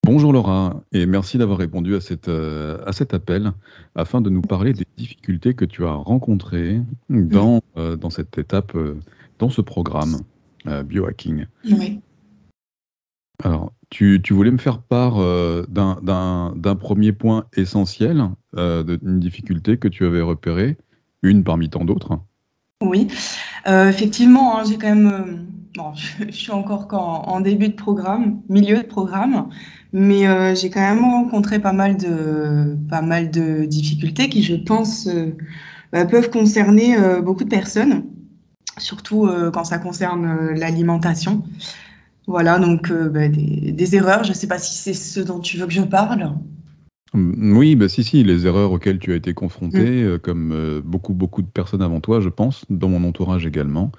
Bonjour Laura, et merci d'avoir répondu à cet appel afin de nous parler des difficultés que tu as rencontrées Mhm. dans cette étape, dans ce programme biohacking. Oui. Alors, tu voulais me faire part d'un premier point essentiel, d'une difficulté que tu avais repérée, une parmi tant d'autres. Oui, effectivement, hein, j'ai quand même, bon, je suis encore qu'en début de programme, milieu de programme, mais j'ai quand même rencontré pas mal de difficultés qui, je pense, peuvent concerner beaucoup de personnes, surtout quand ça concerne l'alimentation. Voilà, donc des erreurs. Je ne sais pas si c'est ce dont tu veux que je parle. Oui, bah si, les erreurs auxquelles tu as été Mm. confronté, comme beaucoup de personnes avant toi, je pense, dans mon entourage également.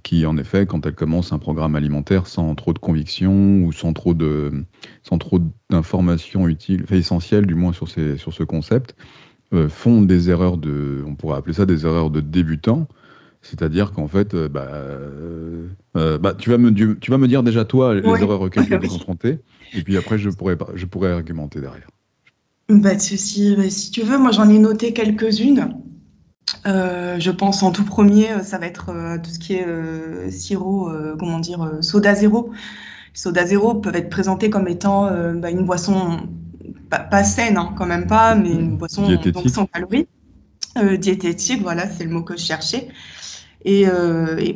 Qui, en effet, quand elles commencent un programme alimentaire sans trop de conviction ou sans trop d'informations utiles, enfin, essentielles du moins sur ce concept, font des erreurs on pourrait appeler ça des erreurs de débutants. C'est-à-dire qu'en fait, tu vas me dire déjà toi les Oui, erreurs auxquelles tu as été oui. confronté, et puis après je pourrais argumenter derrière. Bah, si tu veux, moi j'en ai noté quelques-unes. Je pense en tout premier, ça va être tout ce qui est sirop, comment dire, soda zéro. Les soda zéro peuvent être présentés comme étant une boisson pas saine, hein, quand même pas, mais une boisson donc sans Diététique? calories, diététique, voilà, c'est le mot que je cherchais. Et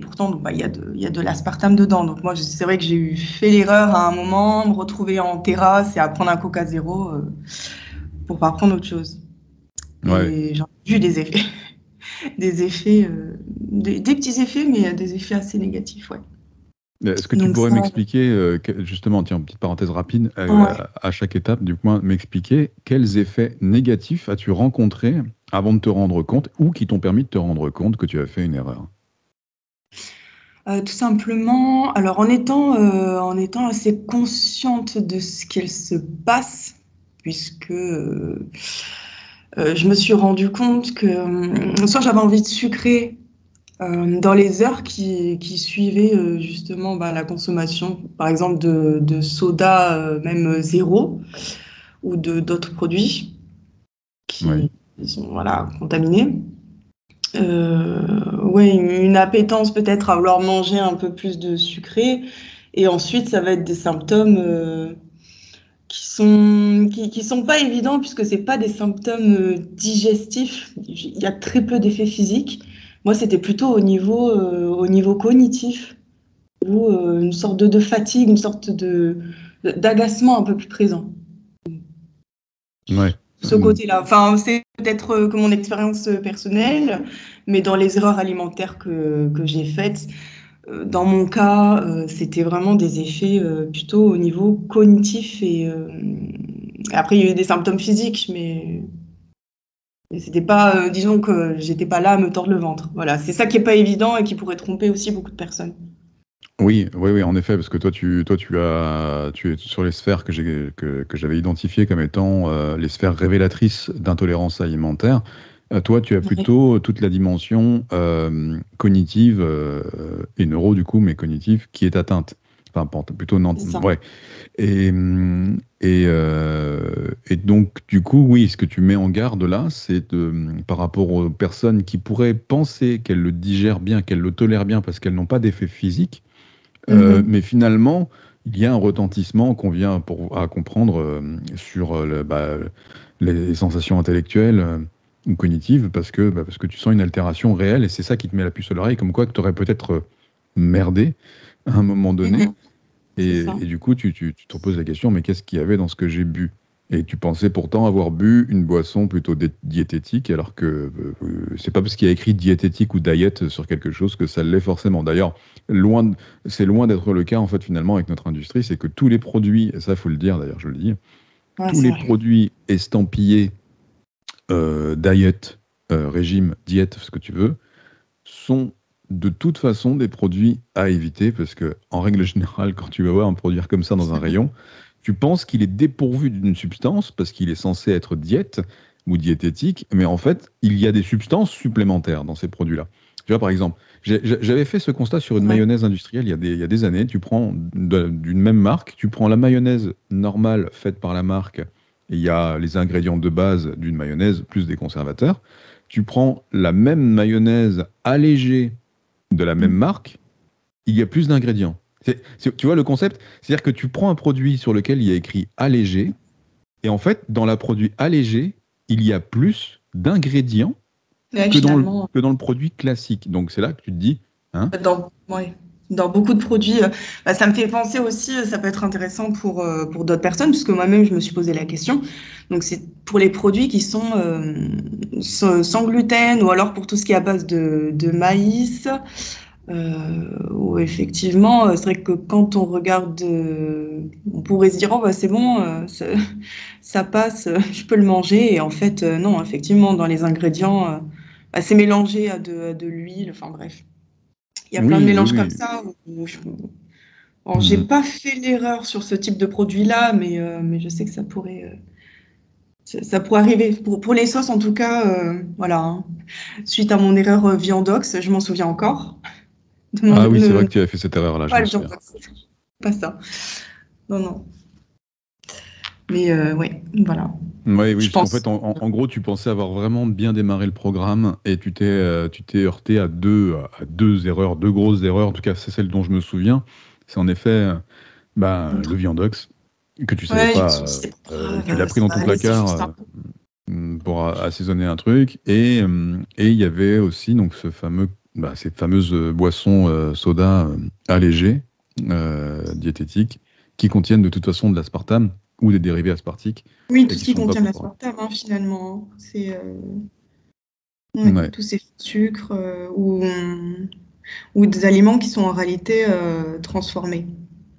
pourtant, donc, il y a de l'aspartame dedans. Donc moi, c'est vrai que fait l'erreur à un moment, me retrouver en terrasse et à prendre un Coca zéro pour pas prendre autre chose. Ouais. Et j'en ai vu des effets. Des effets, des petits effets, mais des effets assez négatifs, ouais. Est-ce que tu Donc pourrais ça, m'expliquer, justement, tiens, petite parenthèse rapide, ouais. à chaque étape du point, m'expliquer quels effets négatifs as-tu rencontrés avant de te rendre compte ou qui t'ont permis de te rendre compte que tu as fait une erreur? Tout simplement, alors en étant assez consciente de ce qu'il se passe, puisque je me suis rendu compte que soit j'avais envie de sucrer dans les heures qui suivaient justement la consommation, par exemple de soda, même zéro, ou de d'autres produits Oui. qui sont voilà, contaminés. Ouais, une appétence peut-être à vouloir manger un peu plus de sucré. Et ensuite, ça va être des symptômes qui sont pas évidents puisque c'est pas des symptômes digestifs. Il y a très peu d'effets physiques. Moi, c'était plutôt au niveau cognitif ou une sorte de fatigue, une sorte d'agacement un peu plus présent. Ouais. Ce côté-là. Enfin, c'est peut-être que mon expérience personnelle, mais dans les erreurs alimentaires que j'ai faites, dans mon cas, c'était vraiment des effets plutôt au niveau cognitif et après il y a eu des symptômes physiques, mais c'était pas, disons que j'étais pas là à me tordre le ventre. Voilà, c'est ça qui est pas évident et qui pourrait tromper aussi beaucoup de personnes. Oui, en effet, parce que tu es sur les sphères que j'avais identifiées comme étant les sphères révélatrices d'intolérance alimentaire. Toi, tu as Ouais, plutôt toute la dimension cognitive et neuro du coup, mais cognitive qui est atteinte. Enfin, plutôt non. c'est ça. Ouais. Et donc, du coup, oui, ce que tu mets en garde là, par rapport aux personnes qui pourraient penser qu'elles le digèrent bien, qu'elles le tolèrent bien parce qu'elles n'ont pas d'effet physique. Mhm. Mais finalement, il y a un retentissement qu'on vient à comprendre sur les sensations intellectuelles ou cognitives parce que tu sens une altération réelle et c'est ça qui te met la puce à l'oreille, comme quoi que tu aurais peut-être merdé à un moment donné. Mhm. C'est ça. Et du coup, tu te poses la question, mais qu'est-ce qu'il y avait dans ce que j'ai bu? Et tu pensais pourtant avoir bu une boisson plutôt diététique, alors que c'est pas parce qu'il y a écrit diététique ou diet sur quelque chose que ça l'est forcément. D'ailleurs, c'est loin d'être le cas en fait finalement avec notre industrie, c'est que tous les produits, et ça faut le dire d'ailleurs, je le dis, Ouais, tous c'est les vrai. produits estampillés diet, régime, diète, ce que tu veux, sont de toute façon des produits à éviter parce que, en règle générale, quand tu vas voir un produit comme ça dans un rayon, tu penses qu'il est dépourvu d'une substance parce qu'il est censé être diète ou diététique, mais en fait, il y a des substances supplémentaires dans ces produits-là. Tu vois, par exemple, j'avais fait ce constat sur une Ouais. mayonnaise industrielle il y a des années. Tu prends d'une même marque, tu prends la mayonnaise normale faite par la marque, et il y a les ingrédients de base d'une mayonnaise plus des conservateurs. Tu prends la même mayonnaise allégée de la même marque, il y a plus d'ingrédients. Tu vois le concept? C'est-à-dire que tu prends un produit sur lequel il y a écrit allégé, et en fait, dans la produit allégé, il y a plus d'ingrédients Ouais, que finalement, que dans le produit classique. Donc c'est là que tu te dis, hein? ouais, dans beaucoup de produits, bah, ça me fait penser aussi, ça peut être intéressant pour d'autres personnes, puisque moi-même, je me suis posé la question. Donc, c'est pour les produits qui sont sans gluten ou alors pour tout ce qui est à base de maïs. Où effectivement, c'est vrai que quand on regarde, on pourrait se dire, oh bah c'est bon, ça passe, je peux le manger. Et en fait, non, effectivement, dans les ingrédients, bah, c'est mélangé à de l'huile. Enfin bref, il y a plein de Oui, oui, mélanges comme oui. ça. Bon, j'ai Mhm. pas fait l'erreur sur ce type de produit-là, mais je sais que ça pourrait arriver. Pour les sauces, en tout cas, voilà, hein. Suite à mon erreur viandox, je m'en souviens encore. Ah oui, c'est vrai Ne que tu avais fait cette erreur-là, je pas m'en le souviens. viandox, pas ça. Non, non. Mais ouais, voilà. Oui, oui, Je parce qu'en pense. fait, en gros, tu pensais avoir vraiment bien démarré le programme et tu t'es heurté à deux erreurs, deux grosses erreurs. En tout cas, c'est celle dont je me souviens. C'est en effet le viandox que tu savais Ouais, je me pas. suis dit, c'est pas Tu l'as grave, pris ça dans va ton aller, c'est placard juste un peu. pour assaisonner un truc. Et il y avait aussi donc cette fameuse boisson soda allégée, diététique, qui contiennent de toute façon de l'aspartame ou des dérivés aspartiques Oui, et tout ce qui qui sont pas contient bons pour la. l'aspartame, hein, finalement, hein. C'est ouais, Ouais. tous ces sucres ou des aliments qui sont en réalité transformés.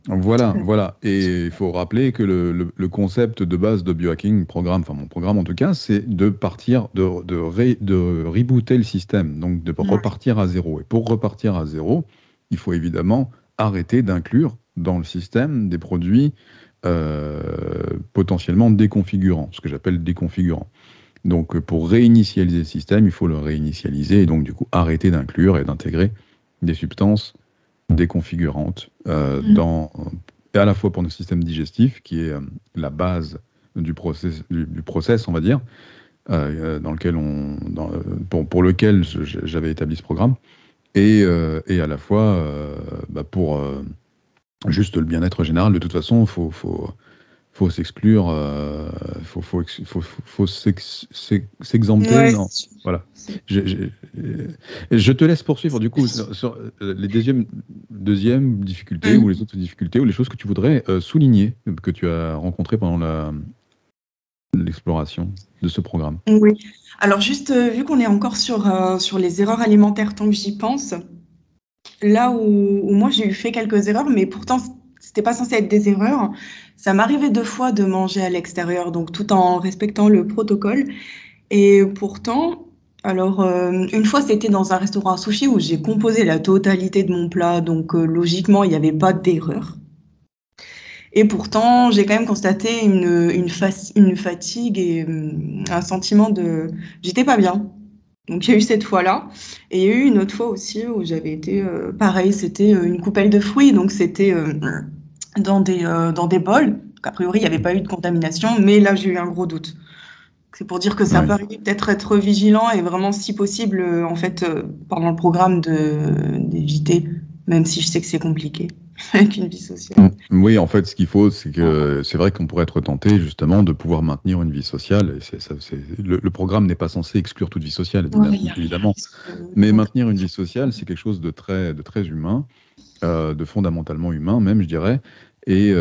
Voilà, voilà. Et il faut rappeler que le concept de base de biohacking, programme, enfin mon programme en tout cas, c'est de partir, de rebooter le système, donc de Ouais. repartir à zéro. Et pour repartir à zéro, il faut évidemment arrêter d'inclure dans le système des produits potentiellement déconfigurants, ce que j'appelle déconfigurants. Donc pour réinitialiser le système, il faut le réinitialiser et donc du coup arrêter d'inclure et d'intégrer des substances déconfigurantes à la fois pour notre système digestif, qui est la base du process, on va dire, dans lequel pour lequel j'avais établi ce programme, et à la fois pour juste le bien-être général. De toute façon, faut s'exclure, faut s'exempter. Ouais, Non, c'est sûr. voilà. C'est- Je, je- je te laisse poursuivre du coup sur les deuxièmes difficultés ou Mm. les autres difficultés ou les choses que tu voudrais souligner que tu as rencontrées pendant l'exploration de ce programme. Oui. Alors juste, vu qu'on est encore sur les erreurs alimentaires, tant que j'y pense, là où moi j'ai eu fait quelques erreurs, mais pourtant c'était pas censé être des erreurs. Ça m'arrivait deux fois de manger à l'extérieur, donc tout en respectant le protocole. Et pourtant, alors une fois c'était dans un restaurant à sushi où j'ai composé la totalité de mon plat, donc logiquement il n'y avait pas d'erreur. Et pourtant j'ai quand même constaté une fatigue et un sentiment de j'étais pas bien. Donc il y a eu cette fois-là. Et il y a eu une autre fois aussi où j'avais été, pareil, c'était une coupelle de fruits, donc c'était dans des bols. Donc, a priori, il n'y avait pas eu de contamination, mais là, j'ai eu un gros doute. C'est pour dire que ça peut Ouais. arriver peut-être être vigilant et vraiment, si possible, en fait, pendant le programme, d'éviter, même si je sais que c'est compliqué avec une vie sociale. Oui, en fait, ce qu'il faut, c'est que c'est vrai qu'on pourrait être tenté justement de pouvoir maintenir une vie sociale. Et le programme n'est pas censé exclure toute vie sociale, Ouais, il y a un évidemment. risque Mais de maintenir une vie sociale, c'est quelque chose de très humain, de fondamentalement humain même, je dirais. Et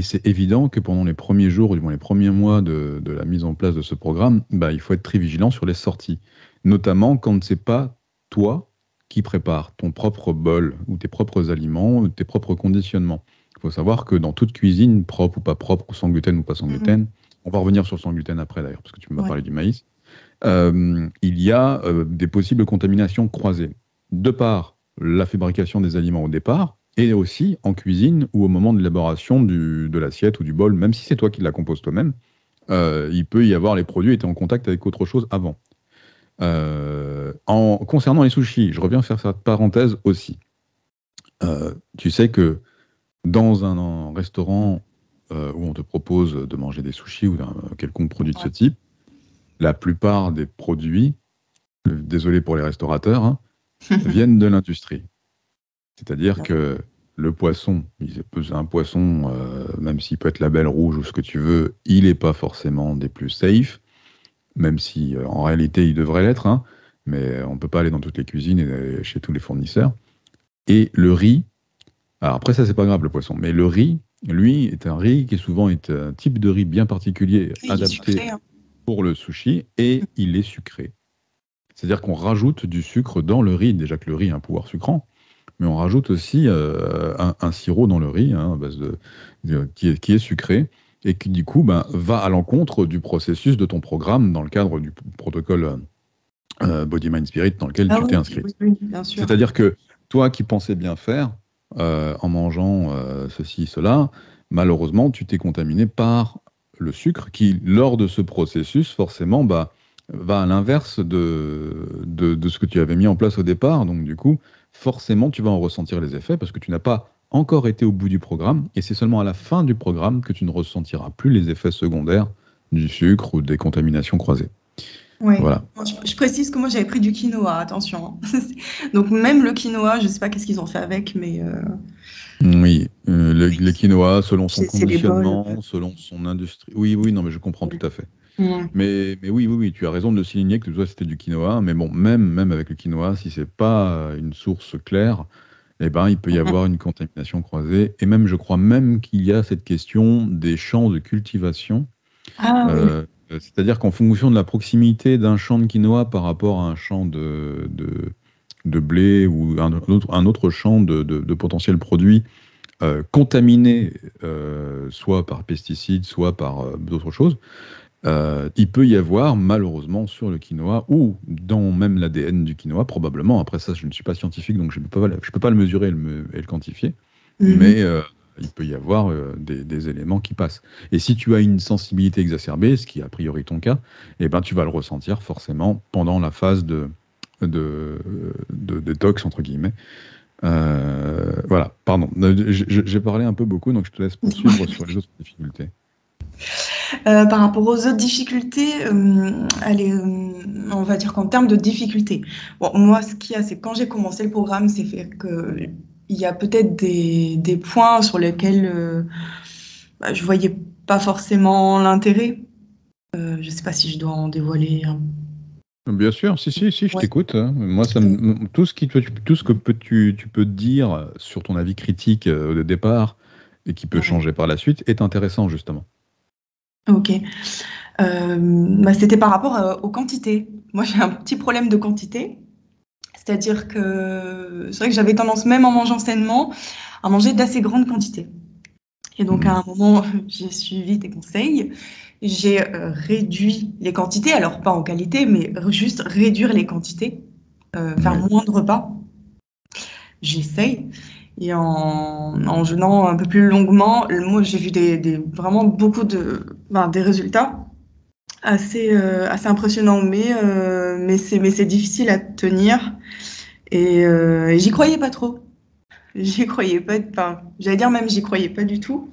c'est évident que pendant les premiers jours, ou du moins les premiers mois de la mise en place de ce programme, bah, il faut être très vigilant sur les sorties. Notamment quand c'est pas toi qui prépares ton propre bol, ou tes propres aliments, ou tes propres conditionnements. Il faut savoir que dans toute cuisine, propre ou pas propre, ou sans gluten ou pas sans Mhm. gluten, on va revenir sur sans gluten après d'ailleurs, parce que tu m'as Ouais. parlé du maïs, il y a des possibles contaminations croisées. De par la fabrication des aliments au départ, et aussi en cuisine ou au moment de l'élaboration de l'assiette ou du bol, même si c'est toi qui la composes toi-même, il peut y avoir les produits étaient en contact avec autre chose avant. Concernant les sushis, je reviens faire cette parenthèse aussi. Tu sais que dans un restaurant où on te propose de manger des sushis ou d'un quelconque produit de ce Ouais. type, la plupart des produits, désolé pour les restaurateurs, hein, viennent de l'industrie. C'est-à-dire que le poisson, un poisson, même s'il peut être label rouge ou ce que tu veux, il n'est pas forcément des plus safe, même si en réalité il devrait l'être, hein, mais on ne peut pas aller dans toutes les cuisines et chez tous les fournisseurs. Et le riz, alors après ça c'est pas grave le poisson, mais le riz, lui, est un riz qui souvent est un type de riz bien particulier, Oui, il est adapté sucré, hein. pour le sushi, et il est sucré. C'est-à-dire qu'on rajoute du sucre dans le riz, déjà que le riz a un pouvoir sucrant, mais on rajoute aussi un sirop dans le riz, hein, à base qui est sucré, et qui du coup ben, va à l'encontre du processus de ton programme dans le cadre du protocole Body Mind Spirit dans lequel Ah tu t'es oui, inscrit. oui, oui, bien sûr. C'est-à-dire que toi qui pensais bien faire en mangeant ceci, cela, malheureusement, tu t'es contaminé par le sucre qui, lors de ce processus, forcément, bah, va à l'inverse de ce que tu avais mis en place au départ. Donc, du coup, forcément, tu vas en ressentir les effets parce que tu n'as pas encore été au bout du programme et c'est seulement à la fin du programme que tu ne ressentiras plus les effets secondaires du sucre ou des contaminations croisées. Oui. Voilà. Je précise que moi j'avais pris du quinoa, attention, hein. Donc même le quinoa, je ne sais pas qu'est-ce qu'ils ont fait avec, mais Oui, le quinoa, selon son c'est les bols. conditionnement, selon son industrie. Oui, oui, non, mais je comprends tout à fait. Ouais. Mais oui, oui, oui, tu as raison de le souligner que toi, c'était du quinoa. Mais bon, même avec le quinoa, si c'est pas une source claire, eh ben, il peut y avoir une contamination croisée. Et même, je crois même qu'il y a cette question des champs de cultivation. Ah oui. C'est-à-dire qu'en fonction de la proximité d'un champ de quinoa par rapport à un champ de blé ou un autre champ de potentiels produits contaminés, soit par pesticides, soit par d'autres choses, il peut y avoir malheureusement sur le quinoa ou dans même l'ADN du quinoa, probablement, après ça je ne suis pas scientifique donc je peux pas le mesurer et le quantifier, Mhm. mais il peut y avoir des éléments qui passent. Et si tu as une sensibilité exacerbée, ce qui est a priori ton cas, eh ben, tu vas le ressentir forcément pendant la phase de, de détox, entre guillemets. Voilà, pardon. J'ai parlé un peu beaucoup, donc je te laisse poursuivre sur les autres difficultés. Par rapport aux autres difficultés, allez, on va dire qu'en termes de difficultés, bon, moi, ce qu'il y a, c'est que quand j'ai commencé le programme, c'est fait que il y a peut-être des points sur lesquels bah, je voyais pas forcément l'intérêt. Je sais pas si je dois en dévoiler un. Bien sûr, si, je Ouais. t'écoute, hein. Moi, tout ce tout ce que tu peux dire sur ton avis critique au départ et qui peut Ouais. changer par la suite est intéressant, justement. Ok. Bah, c'était par rapport aux quantités. Moi, j'ai un petit problème de quantité. C'est-à-dire que c'est vrai que j'avais tendance, même en mangeant sainement, à manger d'assez grandes quantités. Et donc, à Mhm. un moment, j'ai suivi tes conseils. J'ai réduit les quantités, alors pas en qualité, mais juste réduire les quantités, faire Oui. moins de repas. J'essaye. Et en jeûnant un peu plus longuement, moi, j'ai vu vraiment beaucoup des résultats assez impressionnants, mais c'est difficile à tenir. Et j'y croyais pas trop. J'y croyais pas, enfin, j'allais dire même, j'y croyais pas du tout.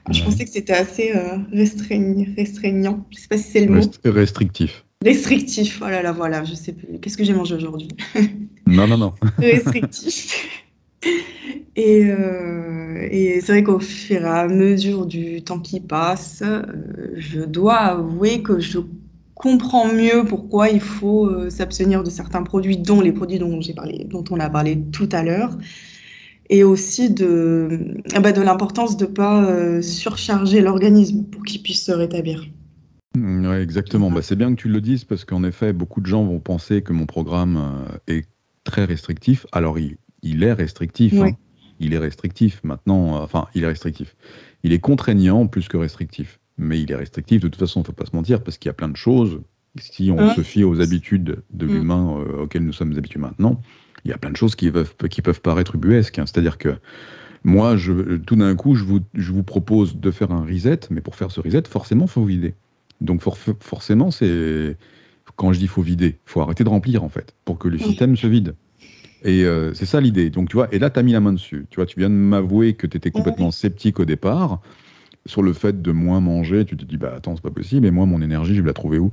Je Ouais. pensais que c'était assez restreignant. Je sais pas si c'est le mot. Restrictif. Restrictif. Oh là là, voilà, je sais plus. Qu'est-ce que j'ai mangé aujourd'hui? Non, non, non. Restrictif. Et c'est vrai qu'au fur et à mesure du temps qui passe, je dois avouer que je comprends mieux pourquoi il faut s'abstenir de certains produits, dont les produits dont on a parlé tout à l'heure, et aussi de l'importance de ne pas surcharger l'organisme pour qu'il puisse se rétablir. Ouais, exactement. Bah, c'est bien que tu le dises parce qu'en effet, beaucoup de gens vont penser que mon programme est très restrictif. Alors, il est restrictif, Ouais. hein. Il est restrictif. Maintenant, enfin, il est restrictif. Il est contraignant plus que restrictif. Mais il est restrictif de toute façon, il ne faut pas se mentir, parce qu'il y a plein de choses. Si on Hein. se fie aux habitudes de Mm. l'humain auxquelles nous sommes habitués maintenant, il y a plein de choses qui peuvent paraître ubuesques, hein. C'est-à-dire que moi, tout d'un coup, je vous propose de faire un reset, mais pour faire ce reset, forcément, il faut vider. Donc forcément, c'est quand je dis faut vider, faut arrêter de remplir en fait, pour que le système se vide. Et c'est ça l'idée. Donc tu vois, et là tu as mis la main dessus. Tu vois, tu viens de m'avouer que tu étais complètement sceptique au départ sur le fait de moins manger. Tu te dis bah attends, c'est pas possible. Et moi, mon énergie, je vais la trouver où?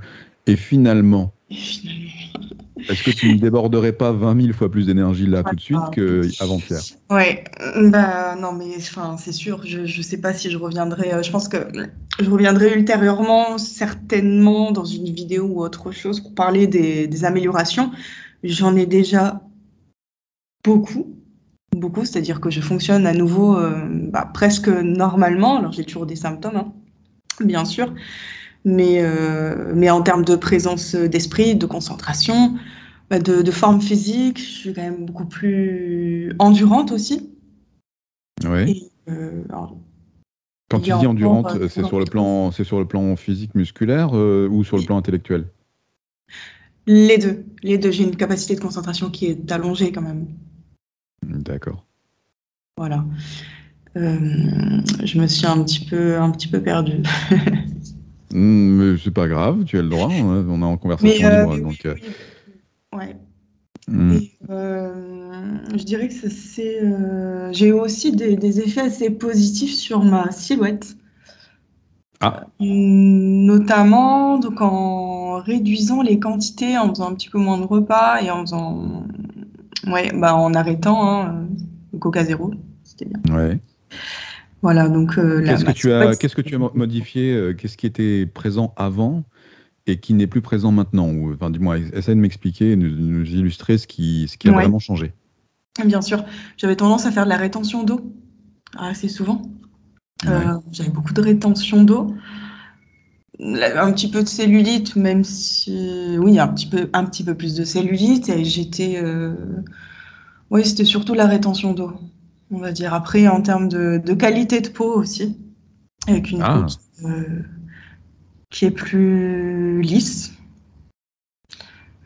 Et finalement, est-ce que tu ne déborderais pas 20 000 fois plus d'énergie là tout de suite qu'avant-hier? Ouais, bah non, mais enfin, c'est sûr, je sais pas si je reviendrai. Je pense que je reviendrai ultérieurement, certainement dans une vidéo ou autre chose pour parler des améliorations. J'en ai déjà beaucoup, beaucoup, c'est-à-dire que je fonctionne à nouveau presque normalement. Alors j'ai toujours des symptômes, hein, bien sûr, mais en termes de présence d'esprit, de concentration, de forme physique, je suis quand même beaucoup plus endurante aussi. Oui. Et, alors, Quand il y tu a dis encore endurante, c'est sur le plan physique musculaire ou sur le plan intellectuel? les deux. Les deux, j'ai une capacité de concentration qui est allongée quand même. D'accord. Voilà. Je me suis un petit peu perdue. Mais c'est pas grave, tu as le droit, hein, on est en Mais, conversation libre. mais oui, Donc, oui, ouais. hmm. Et je dirais que j'ai eu aussi des effets assez positifs sur ma silhouette. Ah, Notamment donc en réduisant les quantités, en faisant un petit peu moins de repas et en faisant, ouais, en arrêtant le Coca zéro, c'était bien. ouais. Voilà, donc ma silhouette. Qu'est-ce que tu as modifié, qu'est-ce qui était présent avant et qui n'est plus présent maintenant? Ou, enfin, dis-moi, essaie de m'expliquer, nous illustrer ce qui a Ouais, vraiment changé. bien sûr. J'avais tendance à faire de la rétention d'eau assez souvent. Ouais. J'avais beaucoup de rétention d'eau. Un petit peu de cellulite, même si, oui, un petit peu plus de cellulite. Et oui, c'était surtout la rétention d'eau, on va dire. Après, en termes de qualité de peau aussi, avec une peau Ah, qui est plus lisse.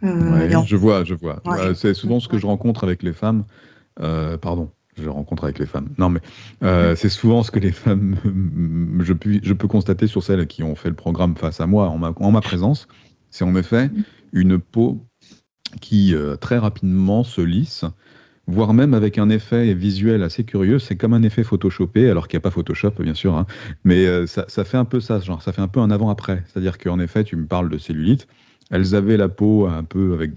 Et ouais, je vois, je vois. ouais. C'est souvent ce que je rencontre avec les femmes. Pardon, je rencontre avec les femmes. Non, mais c'est souvent ce que les femmes, je peux constater sur celles qui ont fait le programme face à moi, en ma présence. C'est en effet une peau qui très rapidement se lisse, voire même avec un effet visuel assez curieux. C'est comme un effet photoshopé, alors qu'il n'y a pas Photoshop, bien sûr, hein. Mais ça fait un peu ça, genre, ça fait un peu un avant-après. C'est-à-dire qu'en effet, tu me parles de cellulite. Elles avaient la peau un peu avec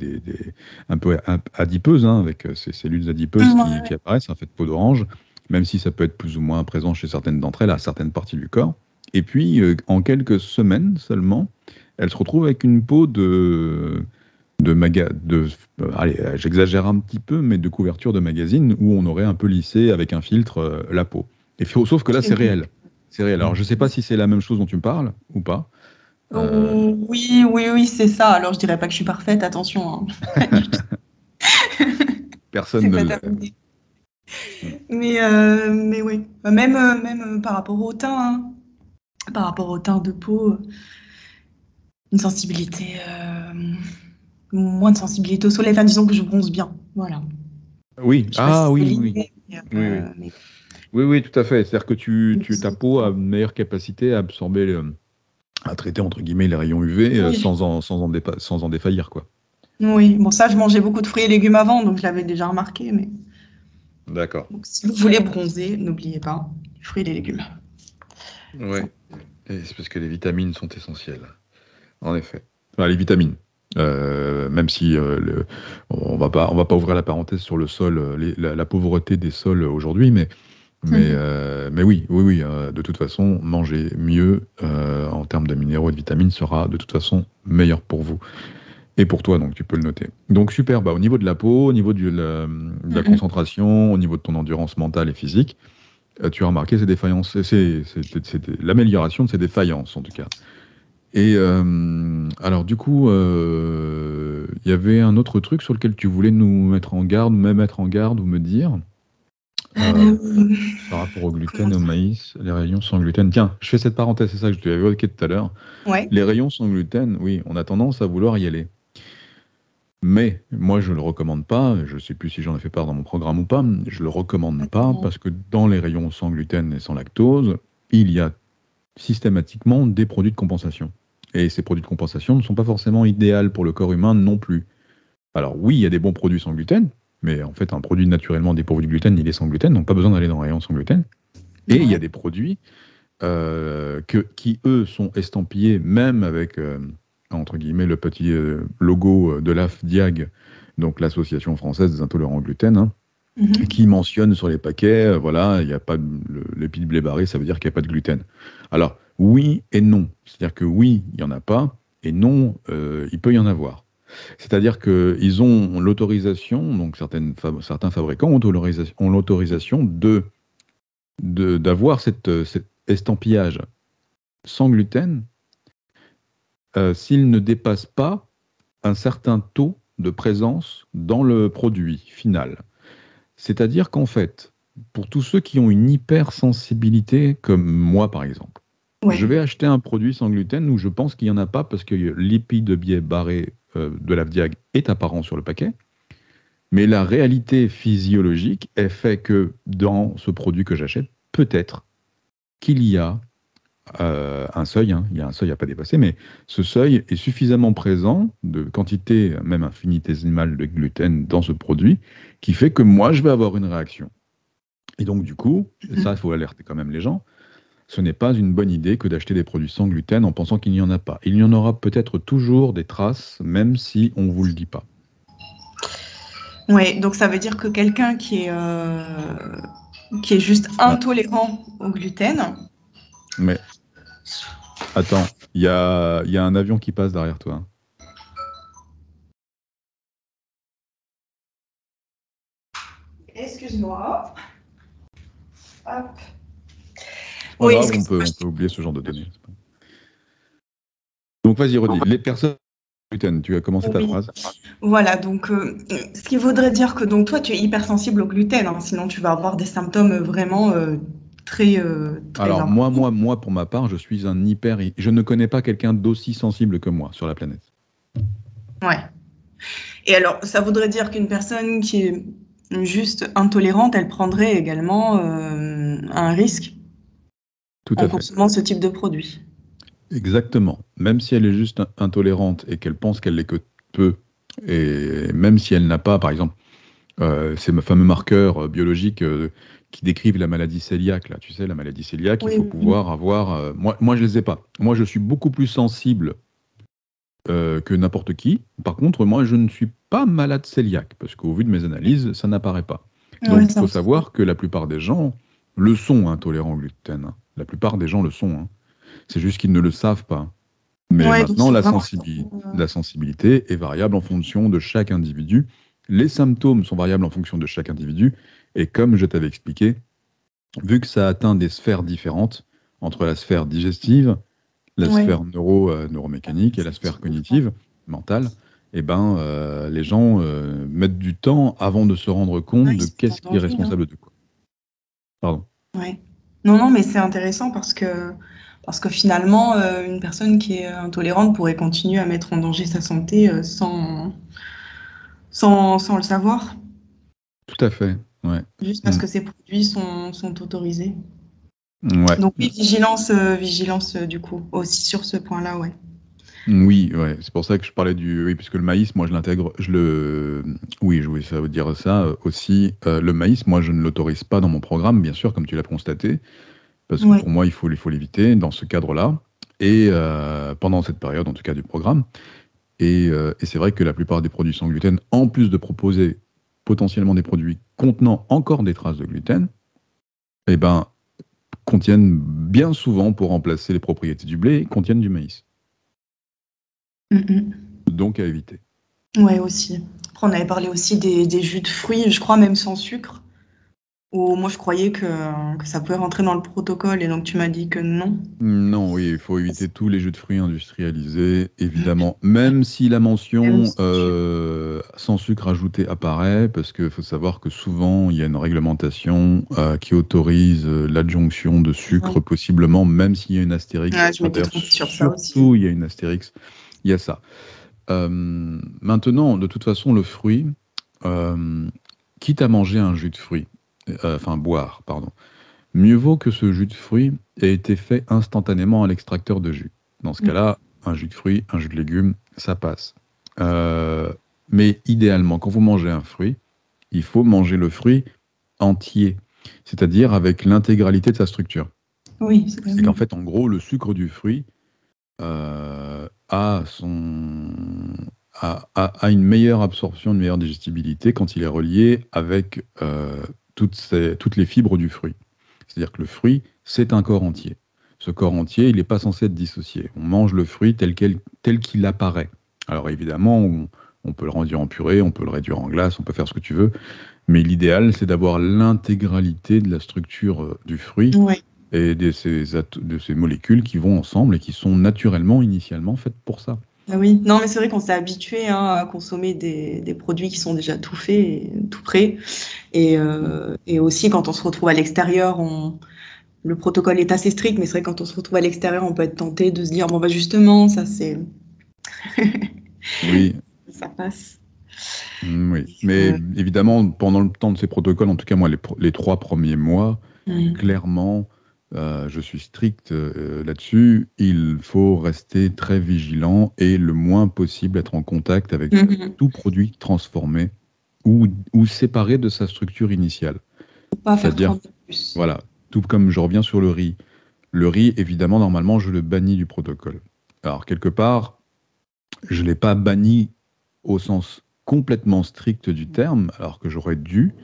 un peu adipeuse, hein, avec ces cellules adipeuses qui Ouais. apparaissent, en fait, peau d'orange, même si ça peut être plus ou moins présent chez certaines d'entre elles, à certaines parties du corps. Et puis, en quelques semaines seulement, elles se retrouvent avec une peau allez, j'exagère un petit peu, mais de couverture de magazine où on aurait un peu lissé avec un filtre la peau. Sauf que là, c'est réel. C'est réel. Alors, je ne sais pas si c'est la même chose dont tu me parles ou pas. Euh, Oui, oui, oui, c'est ça. Alors, je dirais pas que je suis parfaite, attention, hein. Personne C'est ne pas l'est. terminé. Mais oui, même par rapport au teint, hein, par rapport au teint de peau, une sensibilité, moins de sensibilité au soleil. Enfin, disons que je bronze bien. Voilà. Oui, Je sais pas si ah c'est oui, oui, oui. lié, Oui, oui. mais Oui, oui, tout à fait. C'est-à-dire que ta peau a une meilleure capacité à absorber, à traiter, entre guillemets, les rayons UV oui. sans en défaillir, quoi. Oui, bon, ça, je mangeais beaucoup de fruits et légumes avant, donc je l'avais déjà remarqué. Mais D'accord. donc, si vous voulez bronzer, n'oubliez pas les fruits et les légumes. Ouais. Et c'est parce que les vitamines sont essentielles. En effet. Enfin, les vitamines. Même si on va pas ouvrir la parenthèse sur le sol, la pauvreté des sols aujourd'hui, mais oui, oui, oui. De toute façon, manger mieux en termes de minéraux et de vitamines sera de toute façon meilleur pour vous et pour toi, donc tu peux le noter. Donc super. Bah, au niveau de la peau, au niveau de la concentration, au niveau de ton endurance mentale et physique, tu as remarqué ces défaillances, c'est l'amélioration de ces défaillances en tout cas. Et alors du coup, il y avait un autre truc sur lequel tu voulais nous mettre en garde, me mettre en garde ou me dire euh, Euh, par rapport au Comment gluten, au dire? maïs, les rayons sans gluten. Tiens, je fais cette parenthèse, c'est ça que je t'avais évoqué tout à l'heure. Ouais. Les rayons sans gluten, oui, on a tendance à vouloir y aller. Mais moi, je ne le recommande pas. Je ne sais plus si j'en ai fait part dans mon programme ou pas. Je ne le recommande pas parce que dans les rayons sans gluten et sans lactose, il y a systématiquement des produits de compensation. Et ces produits de compensation ne sont pas forcément idéaux pour le corps humain non plus. Alors oui, il y a des bons produits sans gluten, mais en fait, un produit naturellement dépourvu de gluten, il est sans gluten, donc pas besoin d'aller dans le rayon sans gluten. Et il y a des produits qui, eux, sont estampillés, même avec, entre guillemets, le petit logo de l'AFDIAG, donc l'Association française des intolérants au gluten, hein, qui mentionne sur les paquets, voilà, il n'y a pas l'épi de blé barré, ça veut dire qu'il n'y a pas de gluten. Alors, oui et non. C'est-à-dire que oui, il n'y en a pas, et non, il peut y en avoir. C'est-à-dire qu'ils ont l'autorisation, donc certains fabricants ont l'autorisation d'avoir cet estampillage sans gluten s'il ne dépasse pas un certain taux de présence dans le produit final. C'est-à-dire qu'en fait, pour tous ceux qui ont une hypersensibilité, comme moi par exemple, je vais acheter un produit sans gluten où je pense qu'il n'y en a pas parce que l'épi de biais barré de l'AFDIAG est apparent sur le paquet, mais la réalité physiologique est fait que dans ce produit que j'achète, peut-être qu'il y a un seuil, hein, il y a un seuil à pas dépasser, mais ce seuil est suffisamment présent, de quantité même infinitésimale de gluten dans ce produit, qui fait que moi, je vais avoir une réaction. Et donc, du coup, ça, il faut alerter quand même les gens, ce n'est pas une bonne idée que d'acheter des produits sans gluten en pensant qu'il n'y en a pas. Il y en aura peut-être toujours des traces, même si on ne vous le dit pas. Oui, donc ça veut dire que quelqu'un qui est juste intolérant au gluten. Mais attends, il y a un avion qui passe derrière toi. Excuse-moi. Hop. Oui, on peut oublier ce genre de données. Donc vas-y, redis. Les personnes gluten, tu as commencé ta phrase. Voilà, donc ce qui voudrait dire que donc, toi, tu es hypersensible au gluten, hein, sinon tu vas avoir des symptômes vraiment très Alors importants. moi, pour ma part, je suis un hyper... Je ne connais pas quelqu'un d'aussi sensible que moi sur la planète. Ouais. Et alors, ça voudrait dire qu'une personne qui est juste intolérante, elle prendrait également un risque en consommant ce type de produit. Exactement. Même si elle est juste intolérante et qu'elle pense qu'elle l'est que peu, et même si elle n'a pas, par exemple, ces fameux marqueurs biologiques qui décrivent la maladie cœliaque, là, tu sais, la maladie cœliaque, il faut pouvoir avoir... moi, je les ai pas. Moi, je suis beaucoup plus sensible que n'importe qui. Par contre, moi, je ne suis pas malade cœliaque, parce qu'au vu de mes analyses, ça n'apparaît pas. Donc, il faut savoir que la plupart des gens le sont intolérants au gluten. Hein. La plupart des gens le sont. Hein. C'est juste qu'ils ne le savent pas. Mais maintenant, la sensibilité est variable en fonction de chaque individu. Les symptômes sont variables en fonction de chaque individu. Et comme je t'avais expliqué, vu que ça atteint des sphères différentes, entre la sphère digestive, la sphère neuromécanique et la sphère cognitive, mentale, eh ben, les gens mettent du temps avant de se rendre compte de qu'est-ce qui est responsable de quoi. Pardon. Ouais. Non, mais c'est intéressant parce que finalement, une personne qui est intolérante pourrait continuer à mettre en danger sa santé sans le savoir, Tout à fait, ouais. juste parce que ces produits sont autorisés. Ouais. Donc oui, vigilance du coup, aussi sur ce point-là, ouais. Oui, ouais. C'est pour ça que je parlais du... Oui, puisque le maïs, moi, je l'intègre... Oui, ça veut dire ça aussi. Le maïs, moi, je ne l'autorise pas dans mon programme, bien sûr, comme tu l'as constaté, parce que pour moi, il faut l'éviter dans ce cadre-là, et pendant cette période, en tout cas, du programme. Et c'est vrai que la plupart des produits sans gluten, en plus de proposer potentiellement des produits contenant encore des traces de gluten, eh ben, contiennent bien souvent, pour remplacer les propriétés du blé, contiennent du maïs. Donc à éviter. Ouais, aussi. Après, on avait parlé aussi des jus de fruits, je crois même sans sucre. Ou moi, je croyais que ça pouvait rentrer dans le protocole, et donc tu m'as dit que non. Non, oui, il faut éviter tous les jus de fruits industrialisés, évidemment. Même si la mention sans sucre ajouté apparaît, parce qu'il faut savoir que souvent, il y a une réglementation qui autorise l'adjonction de sucre, possiblement, même s'il y a une astérix. Je m'étais trompée sur ça aussi. Surtout, il y a une astérix. Il y a ça. Maintenant, de toute façon, le fruit, quitte à manger un jus de fruit, boire, pardon, mieux vaut que ce jus de fruit ait été fait instantanément à l'extracteur de jus. Dans ce cas-là, un jus de fruits, un jus de légumes, ça passe. Mais idéalement, quand vous mangez un fruit, il faut manger le fruit entier, c'est-à-dire avec l'intégralité de sa structure. Oui, c'est C'est qu'en oui. fait, en gros, le sucre du fruit a, son, a une meilleure absorption, une meilleure digestibilité quand il est relié avec toutes les fibres du fruit. C'est-à-dire que le fruit, c'est un corps entier. Ce corps entier, il n'est pas censé être dissocié. On mange le fruit tel qu'il apparaît. Alors évidemment, on peut le réduire en purée, on peut le réduire en glace, on peut faire ce que tu veux, mais l'idéal, c'est d'avoir l'intégralité de la structure du fruit Ouais. et de ces molécules qui vont ensemble et qui sont naturellement, initialement faites pour ça. Ah oui, non, mais c'est vrai qu'on s'est habitué hein, à consommer des produits qui sont déjà tout faits, et tout prêts. Et aussi, quand on se retrouve à l'extérieur, le protocole est assez strict, mais c'est vrai que quand on se retrouve à l'extérieur, on peut être tenté de se dire, bon, bah justement, ça, Oui, ça passe. oui. Mais évidemment, pendant le temps de ces protocoles, en tout cas moi, les 3 premiers mois, Mm. clairement, je suis strict là-dessus. Il faut rester très vigilant et le moins possible être en contact avec Mhm. tout produit transformé ou séparé de sa structure initiale. Faut pas faire trop C'est-à-dire, de plus. voilà, tout comme je reviens sur le riz. Le riz, évidemment, normalement, je le bannis du protocole. Alors, quelque part, je ne l'ai pas banni au sens complètement strict du terme, alors que j'aurais dû,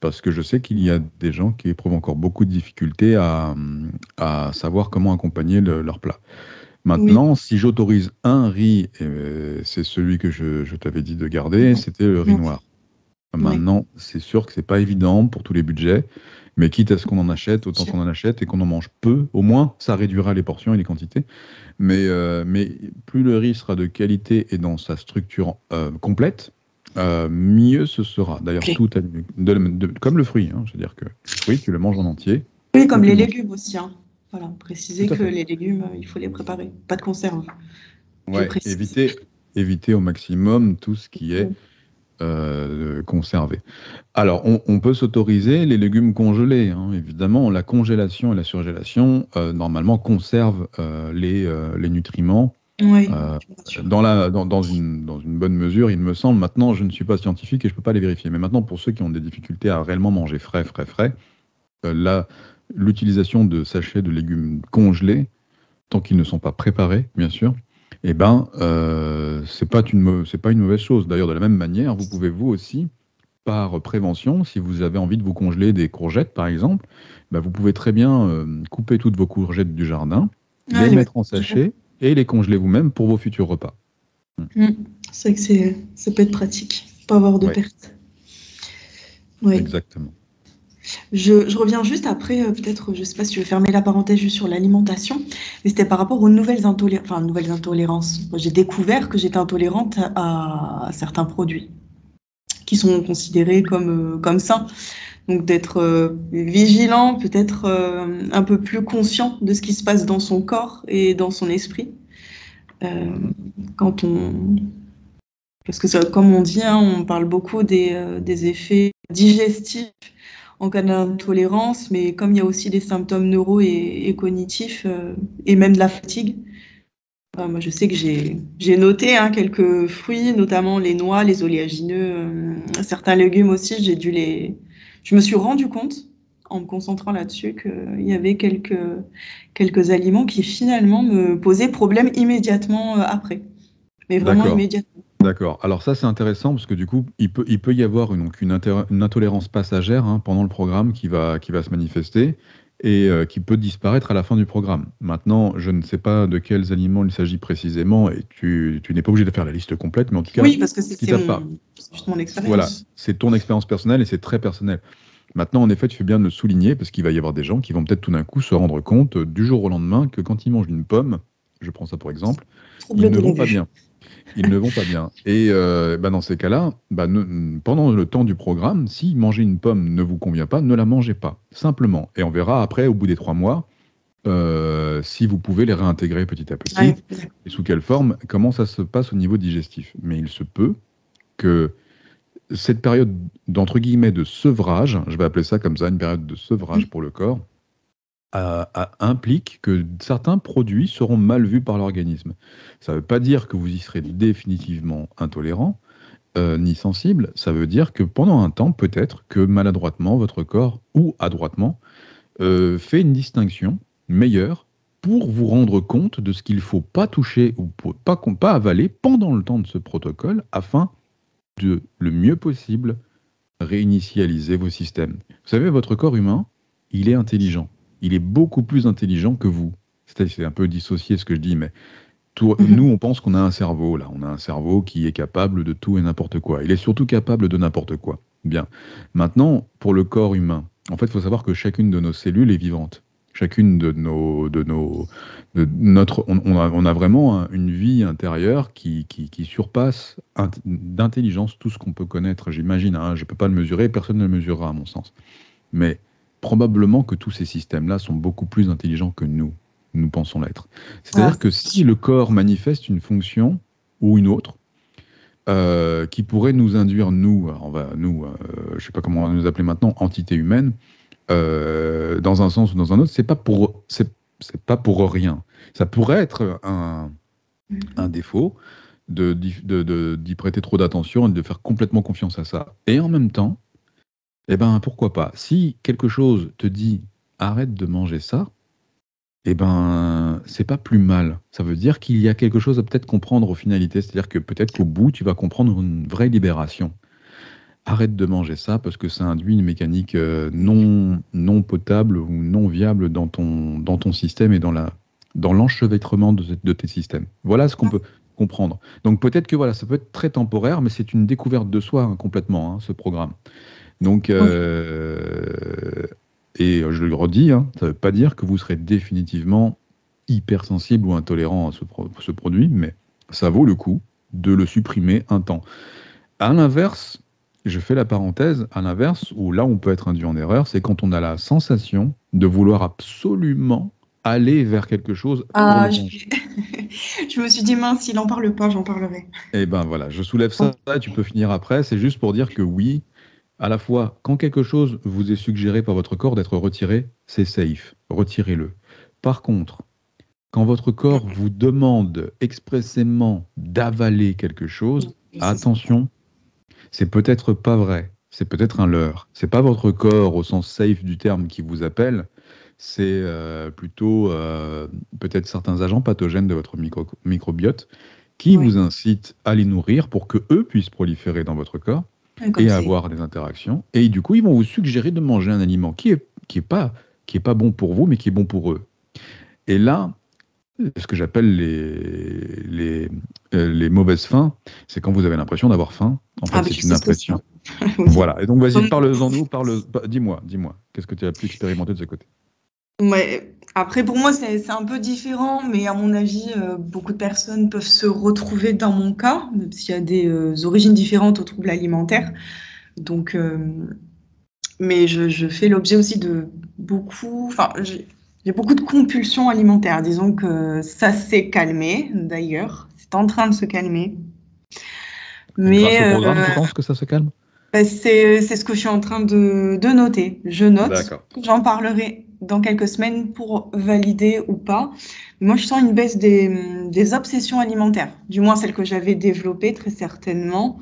parce que je sais qu'il y a des gens qui éprouvent encore beaucoup de difficultés à savoir comment accompagner leur plat. Oui. Maintenant, si j'autorise un riz, c'est celui que je t'avais dit de garder, c'était le riz Oui. noir. Oui. Maintenant, c'est sûr que c'est pas évident pour tous les budgets, mais quitte à ce qu'on en achète, autant qu'on en achète et qu'on en mange peu, au moins, ça réduira les portions et les quantités. Mais plus le riz sera de qualité et dans sa structure complète, mieux ce sera. D'ailleurs, Ok. tout comme le fruit, hein, c'est-à-dire que le fruit, tu le manges en entier Oui, ou comme tu les le manges. légumes aussi, hein. Voilà, Tout préciser à que fait. les légumes, il faut les préparer. Pas de conserve, je Ouais, précise. éviter au maximum tout ce qui est Mm. conservé. Alors, on peut s'autoriser les légumes congelés, hein, évidemment. La congélation et la surgélation, normalement, conservent les nutriments Oui, euh, bien sûr. dans une bonne mesure, il me semble. Maintenant, je ne suis pas scientifique et je ne peux pas les vérifier. Mais maintenant, pour ceux qui ont des difficultés à réellement manger frais, frais, frais, l'utilisation de sachets de légumes congelés, tant qu'ils ne sont pas préparés, bien sûr, eh ben, c'est pas une mauvaise chose. D'ailleurs, de la même manière, vous pouvez vous aussi, par prévention, si vous avez envie de vous congeler des courgettes, par exemple, bah, vous pouvez très bien couper toutes vos courgettes du jardin, Ah, les les mettre en sachet et les congeler vous-même pour vos futurs repas. Mm. C'est vrai que ça peut être pratique, pas avoir de Oui, perte. Oui. exactement. Je reviens juste après, peut-être, je sais pas si tu veux fermer la parenthèse juste sur l'alimentation, mais c'était par rapport aux nouvelles intolérances. Moi, j'ai découvert que j'étais intolérante à certains produits qui sont considérés comme sains. Donc d'être vigilant, peut-être un peu plus conscient de ce qui se passe dans son corps et dans son esprit. Euh, Mhm. quand on... Parce que ça, comme on dit, hein, on parle beaucoup des effets digestifs en cas d'intolérance, mais comme il y a aussi des symptômes neuro et cognitifs et même de la fatigue, moi je sais que j'ai noté hein, quelques fruits, notamment les noix, les oléagineux, certains légumes aussi, je me suis rendu compte en me concentrant là-dessus qu'il y avait quelques aliments qui finalement me posaient problème immédiatement après, mais vraiment D'accord, immédiatement. d'accord. Alors ça, c'est intéressant parce que du coup, il peut y avoir une intolérance passagère hein, pendant le programme qui va se manifester et qui peut disparaître à la fin du programme. Maintenant, je ne sais pas de quels aliments il s'agit précisément et tu n'es pas obligé de faire la liste complète, mais en tout cas, Oui, parce que si t'as pas, c'est juste mon voilà, expérience. c'est ton expérience personnelle et c'est très personnel. Maintenant, en effet, tu fais bien de le souligner parce qu'il va y avoir des gens qui vont peut-être tout d'un coup se rendre compte du jour au lendemain que quand ils mangent une pomme, je prends ça pour exemple, ils Trouble ne de la vont pas vue. bien. Ils ne vont pas bien. Et bah, dans ces cas-là, bah, pendant le temps du programme, si manger une pomme ne vous convient pas, ne la mangez pas, simplement. Et on verra après, au bout des 3 mois, si vous pouvez les réintégrer petit à Ouais, petit et sous quelle forme, comment ça se passe au niveau digestif. Mais il se peut que cette période d'entre guillemets de sevrage, je vais appeler ça comme ça, une période de sevrage pour le corps, implique que certains produits seront mal vus par l'organisme. Ça ne veut pas dire que vous y serez définitivement intolérant, ni sensible. Ça veut dire que pendant un temps, peut-être que maladroitement, votre corps, ou adroitement, fait une distinction meilleure pour vous rendre compte de ce qu'il ne faut pas toucher ou pas avaler pendant le temps de ce protocole afin de, le mieux possible, réinitialiser vos systèmes. Vous savez, votre corps humain, il est intelligent. Il est beaucoup plus intelligent que vous. C'est un peu dissocié ce que je dis, mais nous, on pense qu'on a un cerveau, là. On a un cerveau qui est capable de tout et n'importe quoi. Il est surtout capable de n'importe quoi. Bien. Maintenant, pour le corps humain, en fait, il faut savoir que chacune de nos cellules est vivante. Chacune on a vraiment une vie intérieure qui surpasse d'intelligence tout ce qu'on peut connaître. J'imagine, hein, je ne peux pas le mesurer, personne ne le mesurera à mon sens. Mais probablement que tous ces systèmes-là sont beaucoup plus intelligents que nous pensons l'être. Ah, C'est-à-dire que si le corps manifeste une fonction ou une autre, qui pourrait nous induire, nous, je ne sais pas comment on va nous appeler maintenant, entités humaines, dans un sens ou dans un autre, c'est pas pour rien. Ça pourrait être un défaut d'y prêter trop d'attention et de faire complètement confiance à ça. Et en même temps, eh ben, pourquoi pas? Si quelque chose te dit arrête de manger ça, eh ben, c'est pas plus mal. Ça veut dire qu'il y a quelque chose à peut-être comprendre aux finalités. C'est-à-dire que peut-être qu'au bout, tu vas comprendre une vraie libération. Arrête de manger ça parce que ça induit une mécanique non potable ou non viable dans ton système et dans l'enchevêtrement de tes systèmes. Voilà ce qu'on peut comprendre. Donc peut-être que voilà, ça peut être très temporaire, mais c'est une découverte de soi, hein, complètement, hein, ce programme. Donc, et je le redis, hein, ça ne veut pas dire que vous serez définitivement hypersensible ou intolérant à ce produit, mais ça vaut le coup de le supprimer un temps. À l'inverse, je fais la parenthèse, à l'inverse, où là on peut être induit en erreur, c'est quand on a la sensation de vouloir absolument aller vers quelque chose pour le manger. Je me suis dit, mince, s'il n'en parle pas, j'en parlerai. Et ben voilà, je soulève ça, et tu peux finir après, c'est juste pour dire que oui, à la fois, quand quelque chose vous est suggéré par votre corps d'être retiré, c'est safe, retirez-le. Par contre, quand votre corps vous demande expressément d'avaler quelque chose, attention, c'est peut-être pas vrai, c'est peut-être un leurre. C'est pas votre corps au sens safe du terme qui vous appelle, c'est plutôt peut-être certains agents pathogènes de votre microbiote qui Oui, vous incitent à les nourrir pour que eux puissent proliférer dans votre corps comme et c'est. avoir des interactions. Et du coup, ils vont vous suggérer de manger un aliment qui est pas bon pour vous, mais qui est bon pour eux. Et là, ce que j'appelle les mauvaises faims, c'est quand vous avez l'impression d'avoir faim. En Ah, fait, mais c'est je une sais ce que c'est. impression. Oui. Voilà. Et donc, vas-y, Comme- parle-en-nous. Dis-moi. Qu'est-ce que tu as pu expérimenter de ce côté? Ouais. Après, pour moi, c'est un peu différent, mais à mon avis, beaucoup de personnes peuvent se retrouver dans mon cas, même s'il y a des origines différentes aux troubles alimentaires. Donc, mais je fais l'objet aussi de beaucoup, enfin, j'ai beaucoup de compulsions alimentaires. Disons que ça s'est calmé, d'ailleurs. C'est en train de se calmer. Grâce au Mais programme, tu penses que ça se calme? bah, c'est ce que je suis en train de noter. Je note, D'accord. j'en parlerai dans quelques semaines pour valider ou pas. Moi, je sens une baisse des obsessions alimentaires, du moins celles que j'avais développées très certainement.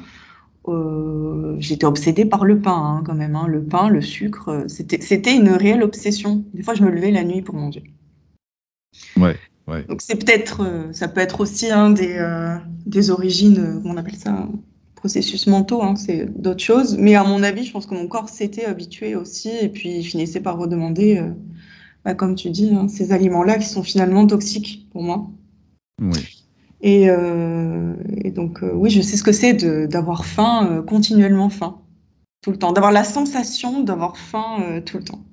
J'étais obsédée par le pain, hein, quand même, hein. Le pain, le sucre, c'était une réelle obsession. Des fois, je me levais la nuit pour manger. Ouais, ouais. Donc, c'est peut-être, ça peut être aussi hein, des origines, comment on appelle ça, processus mentaux, hein, c'est d'autres choses. Mais à mon avis, je pense que mon corps s'était habitué aussi et puis il finissait par redemander, bah, comme tu dis, hein, ces aliments-là qui sont finalement toxiques pour moi. Oui. Et donc, oui, je sais ce que c'est d'avoir faim, continuellement faim, tout le temps, d'avoir la sensation d'avoir faim tout le temps.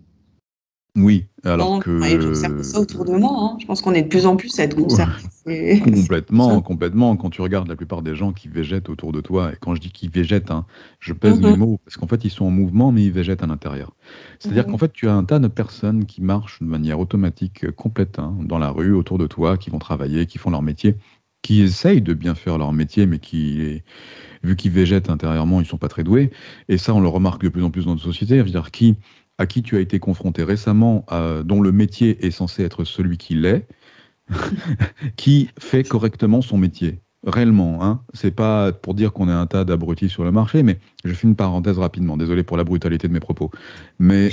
Oui. Alors Non, et j'observe que ça autour de moi, hein. Je pense qu'on est de plus en plus à être concernés. complètement, complètement. Quand tu regardes la plupart des gens qui végètent autour de toi, et quand je dis qu'ils végètent, hein, je pèse mes Mhm, mots, parce qu'en fait, ils sont en mouvement, mais ils végètent à l'intérieur. C'est-à-dire qu'en mhm. fait, tu as un tas de personnes qui marchent de manière automatique, complète, hein, dans la rue, autour de toi, qui vont travailler, qui font leur métier, qui essayent de bien faire leur métier, mais qui, vu qu'ils végètent intérieurement, ils sont pas très doués. Et ça, on le remarque de plus en plus dans notre société. Je veux dire, qui à qui tu as été confronté récemment, dont le métier est censé être celui qu'il est, qui fait correctement son métier. Réellement, hein. C'est pas pour dire qu'on est un tas d'abrutis sur le marché, mais je fais une parenthèse rapidement. Désolé pour la brutalité de mes propos. Mais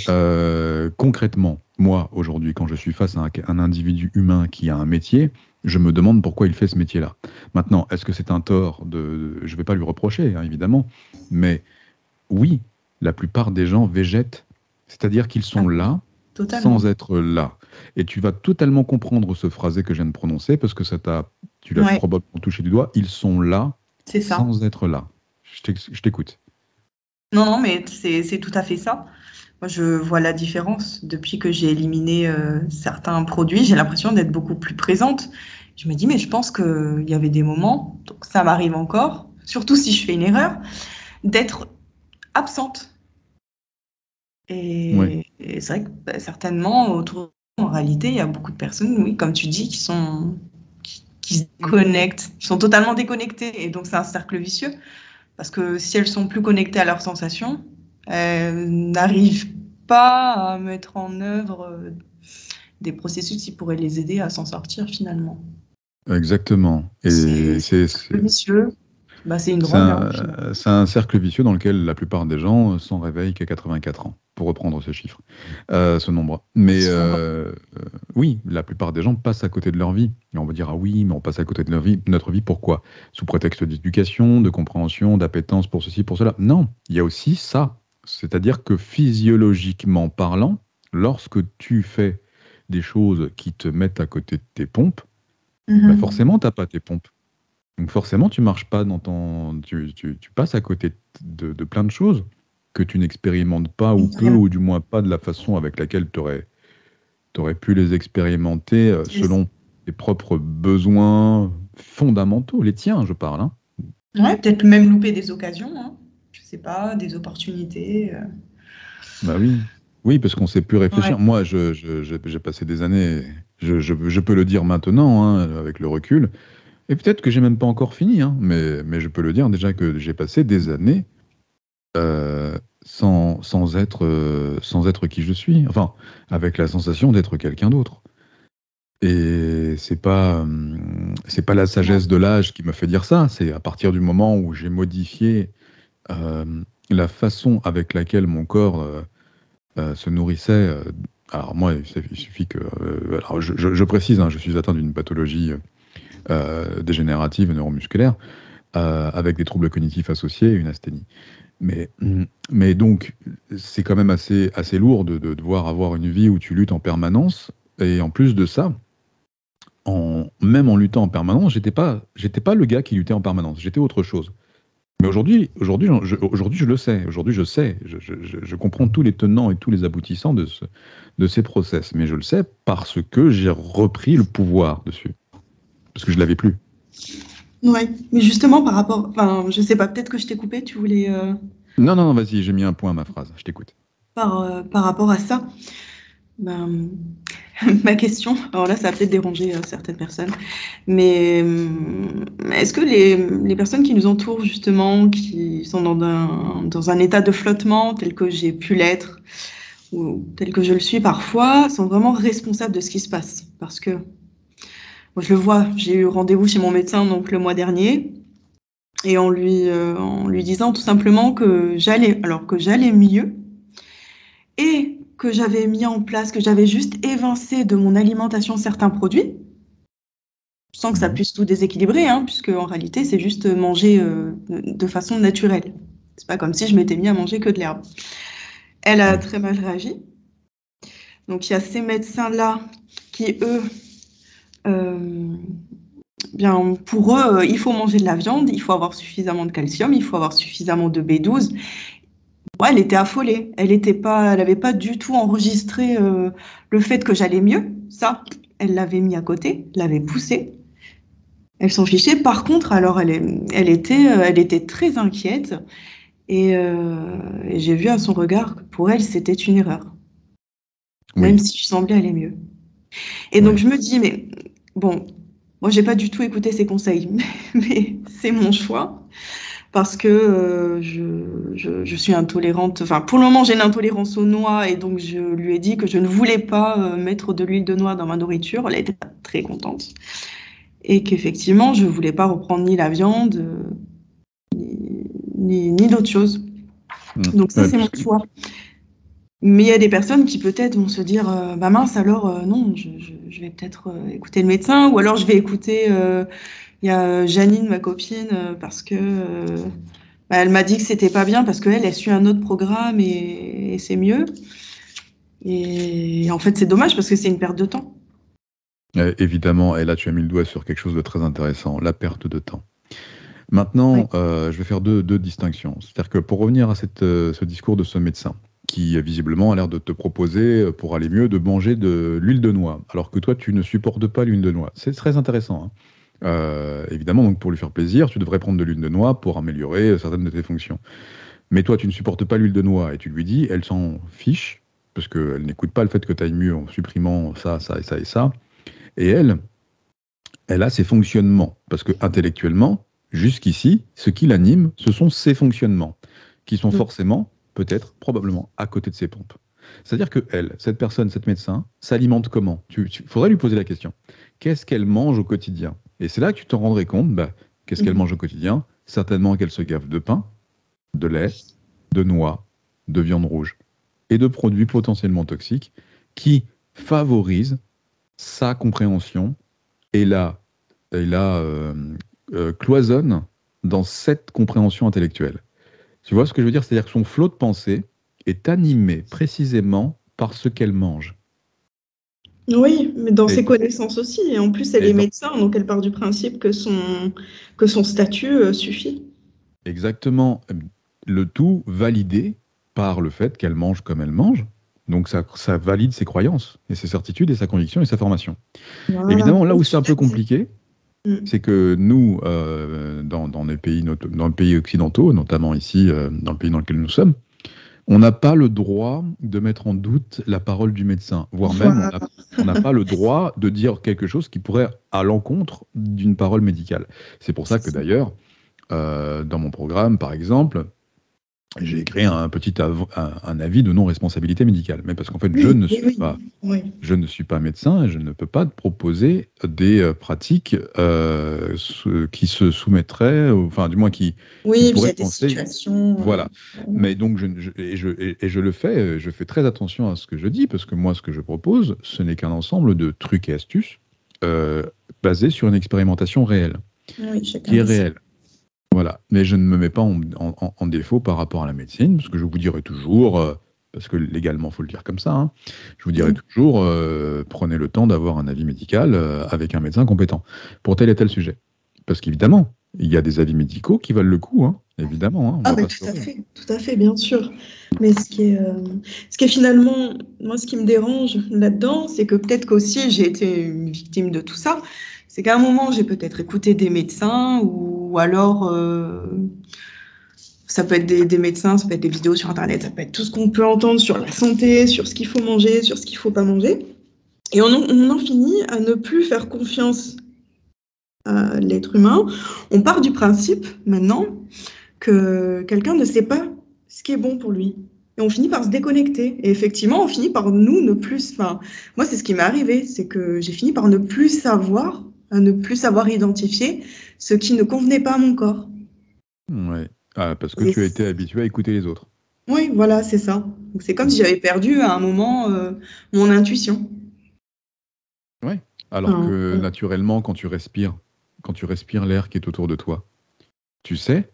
concrètement, moi, aujourd'hui, quand je suis face à un individu humain qui a un métier, je me demande pourquoi il fait ce métier-là. Maintenant, est-ce que c'est un tort je vais pas lui reprocher, hein, évidemment, mais oui, la plupart des gens végètent, c'est-à-dire qu'ils Ah, sont là totalement. sans être là. Et tu vas totalement comprendre ce phrasé que je viens de prononcer parce que tu l'as Ouais, probablement touché du doigt. Ils sont là c'est ça. sans être là. Je t'écoute. Non, non, mais c'est tout à fait ça. Moi, je vois la différence. Depuis que j'ai éliminé certains produits, j'ai l'impression d'être beaucoup plus présente. Je me dis, mais je pense qu'il y avait des moments, donc ça m'arrive encore, surtout si je fais une erreur, d'être absente. Oui, Et c'est vrai que bah, certainement, en réalité, il y a beaucoup de personnes, oui, comme tu dis, qui se connectent, qui sont totalement déconnectées. Et donc, c'est un cercle vicieux. Parce que si elles sont plus connectées à leurs sensations, elles n'arrivent pas à mettre en œuvre des processus qui pourraient les aider à s'en sortir finalement. exactement. C'est Et un cercle vicieux. Bah, c'est une drogue, hein, au final. c'est un cercle vicieux dans lequel la plupart des gens s'en réveillent qu'à 84 ans, pour reprendre ce chiffre, ce nombre. Mais Sombre. oui, la plupart des gens passent à côté de leur vie. Et on va dire, ah oui, mais on passe à côté de notre vie, pourquoi? Sous prétexte d'éducation, de compréhension, d'appétence pour ceci, pour cela. Non, il y a aussi ça. C'est-à-dire que physiologiquement parlant, lorsque tu fais des choses qui te mettent à côté de tes pompes, bah Mhm. forcément, tu n'as pas tes pompes. Donc forcément, tu marches pas tu passes à côté de plein de choses que tu n'expérimentes pas ou peu, Vraiment. ou du moins pas de la façon avec laquelle tu aurais pu les expérimenter selon tes propres besoins fondamentaux, les tiens, je parle, hein. Ouais, peut-être même louper des occasions, hein. Je sais pas, des opportunités. Bah oui. Oui, parce qu'on sait plus réfléchir. Ouais. Moi, j'ai passé des années, je peux le dire maintenant, hein, avec le recul, et peut-être que j'ai même pas encore fini, hein, mais je peux le dire déjà que j'ai passé des années sans être qui je suis. Enfin, avec la sensation d'être quelqu'un d'autre. Et c'est pas la sagesse de l'âge qui me fait dire ça. C'est à partir du moment où j'ai modifié la façon avec laquelle mon corps se nourrissait. Alors moi, il suffit que... alors je précise, hein, je suis atteint d'une pathologie dégénérative neuromusculaire avec des troubles cognitifs associés et une asthénie. Mais donc, c'est quand même assez lourd de devoir avoir une vie où tu luttes en permanence. Et en plus de ça, même en luttant en permanence, j'étais pas le gars qui luttait en permanence. J'étais autre chose. Mais aujourd'hui, je le sais. Aujourd'hui, je sais. Je comprends tous les tenants et tous les aboutissants de ces process. Mais je le sais parce que j'ai repris le pouvoir dessus. Parce que je l'avais plus. Ouais. Mais justement, par rapport, enfin, je sais pas, peut-être que je t'ai coupé, tu voulais, Non, non, non, vas-y, j'ai mis un point à ma phrase. Je t'écoute. par rapport à ça. Ben, ma question, alors là, ça va peut-être déranger certaines personnes, mais est-ce que les personnes qui nous entourent, justement, qui sont dans un état de flottement tel que j'ai pu l'être, ou tel que je le suis parfois, sont vraiment responsables de ce qui se passe? Parce que moi, je le vois, j'ai eu rendez-vous chez mon médecin donc, le mois dernier, et en lui disant tout simplement que j'allais mieux, et que j'avais mis en place, que j'avais juste évincé de mon alimentation certains produits, sans que ça Mhm. puisse tout déséquilibrer, hein, puisque en réalité, c'est juste manger de façon naturelle. C'est pas comme si je m'étais mis à manger que de l'herbe. Elle a Oui. très mal réagi. Donc il y a ces médecins-là qui, eux, euh, bien, pour eux, il faut manger de la viande, il faut avoir suffisamment de calcium, il faut avoir suffisamment de B12. Ouais, elle était affolée. Elle n'avait pas du tout enregistré le fait que j'allais mieux. Ça, elle l'avait mis à côté, l'avait poussé. Elle s'en fichait. Par contre, alors, elle était très inquiète et j'ai vu à son regard que pour elle, c'était une erreur, même Oui. si je semblais aller mieux. Et donc, Oui. je me dis, mais bon, moi, j'ai pas du tout écouté ses conseils, mais c'est mon choix. parce que je suis intolérante. Enfin, pour le moment, j'ai une intolérance aux noix et donc je lui ai dit que je ne voulais pas mettre de l'huile de noix dans ma nourriture. Elle était pas très contente et qu'effectivement, je voulais pas reprendre ni la viande ni d'autres choses. Donc ça, Ouais, c'est mon choix. Mais il y a des personnes qui peut-être vont se dire, bah mince, alors non, je vais peut-être écouter le médecin, ou alors je vais écouter, il y a Janine, ma copine, parce que bah, elle m'a dit que c'était pas bien, parce qu'elle, elle suit un autre programme et c'est mieux. Et en fait, c'est dommage parce que c'est une perte de temps. évidemment, et là tu as mis le doigt sur quelque chose de très intéressant, la perte de temps. Oui. Maintenant, je vais faire deux distinctions. C'est-à-dire que pour revenir à ce discours de ce médecin, qui visiblement a l'air de te proposer, pour aller mieux, de manger de l'huile de noix, alors que toi, tu ne supportes pas l'huile de noix. C'est très intéressant, hein. Évidemment, donc pour lui faire plaisir, tu devrais prendre de l'huile de noix pour améliorer certaines de tes fonctions. Mais toi, tu ne supportes pas l'huile de noix et tu lui dis, elle s'en fiche, parce qu'elle n'écoute pas le fait que tu ailles mieux en supprimant ça, ça et ça et ça. Et elle a ses fonctionnements. Parce que intellectuellement, jusqu'ici, ce qui l'anime, ce sont ses fonctionnements, qui sont Mm. forcément, peut-être, probablement, à côté de ses pompes. C'est-à-dire que elle, cette personne, cette médecin, s'alimente comment? Faudrait lui poser la question. Qu'est-ce qu'elle mange au quotidien? Et c'est là que tu te rendrais compte, bah, qu'est-ce qu'elle Mhm. mange au quotidien? Certainement qu'elle se gave de pain, de lait, de noix, de viande rouge et de produits potentiellement toxiques qui favorisent sa compréhension et la cloisonne dans cette compréhension intellectuelle. Tu vois ce que je veux dire? C'est-à-dire que son flot de pensée est animé précisément par ce qu'elle mange. Oui, mais dans Et, ses connaissances aussi. Et en plus, elle et est dans- médecin, donc elle part du principe que son statut suffit. Exactement, le tout validé par le fait qu'elle mange comme elle mange. Donc ça valide ses croyances et ses certitudes et sa conviction et sa formation. Voilà. Évidemment, là Oui, où c'est un tu l'as peu dit. compliqué, Mm. c'est que nous, dans les pays occidentaux, notamment ici, dans le pays dans lequel nous sommes, on n'a pas le droit de mettre en doute la parole du médecin, voire même Voilà. on n'a pas le droit de dire quelque chose qui pourrait à l'encontre d'une parole médicale. C'est pour ça C'est que ça. d'ailleurs, dans mon programme, par exemple, j'ai Mm. écrit un avis de non-responsabilité médicale. Mais parce qu'en fait, Oui, oui, oui. Oui, je ne suis pas médecin et je ne peux pas te proposer des pratiques qui se soumettraient, enfin, du moins qui oui, puis il y pourraient a des penser. situations. Voilà. Voilà. Mais donc, je le fais, je fais très attention à ce que je dis, parce que moi, ce que je propose, ce n'est qu'un ensemble de trucs et astuces euh, basés sur une expérimentation réelle, Oui, qui chacun est a ses. réelle. Voilà. Mais je ne me mets pas en défaut par rapport à la médecine, parce que je vous dirai toujours, parce que légalement, il faut le dire comme ça, hein, je vous dirai Mm. toujours, prenez le temps d'avoir un avis médical avec un médecin compétent pour tel et tel sujet. Parce qu'évidemment, il y a des avis médicaux qui valent le coup, hein, évidemment, hein, on Ah, va mais pas se leurrer. tout à fait, bien sûr. Mais ce qui est finalement, moi, ce qui me dérange là-dedans, c'est que peut-être qu'aussi j'ai été une victime de tout ça. C'est qu'à un moment, j'ai peut-être écouté des médecins ou alors ça peut être des médecins, ça peut être des vidéos sur Internet, ça peut être tout ce qu'on peut entendre sur la santé, sur ce qu'il faut manger, sur ce qu'il faut pas manger. Et on en finit à ne plus faire confiance à l'être humain. On part du principe maintenant que quelqu'un ne sait pas ce qui est bon pour lui. Et on finit par se déconnecter. Et effectivement, on finit par nous ne plus. Enfin, moi, c'est ce qui m'est arrivé, c'est que j'ai fini par ne plus savoir, à ne plus savoir identifier ce qui ne convenait pas à mon corps. Ouais. Ah, parce que Et tu as été habitué à écouter les autres. oui, voilà, c'est ça. Donc, c'est comme si Mm. j'avais perdu à un moment mon intuition. Ouais. Alors Enfin, que voilà. naturellement, quand tu respires l'air qui est autour de toi, tu sais,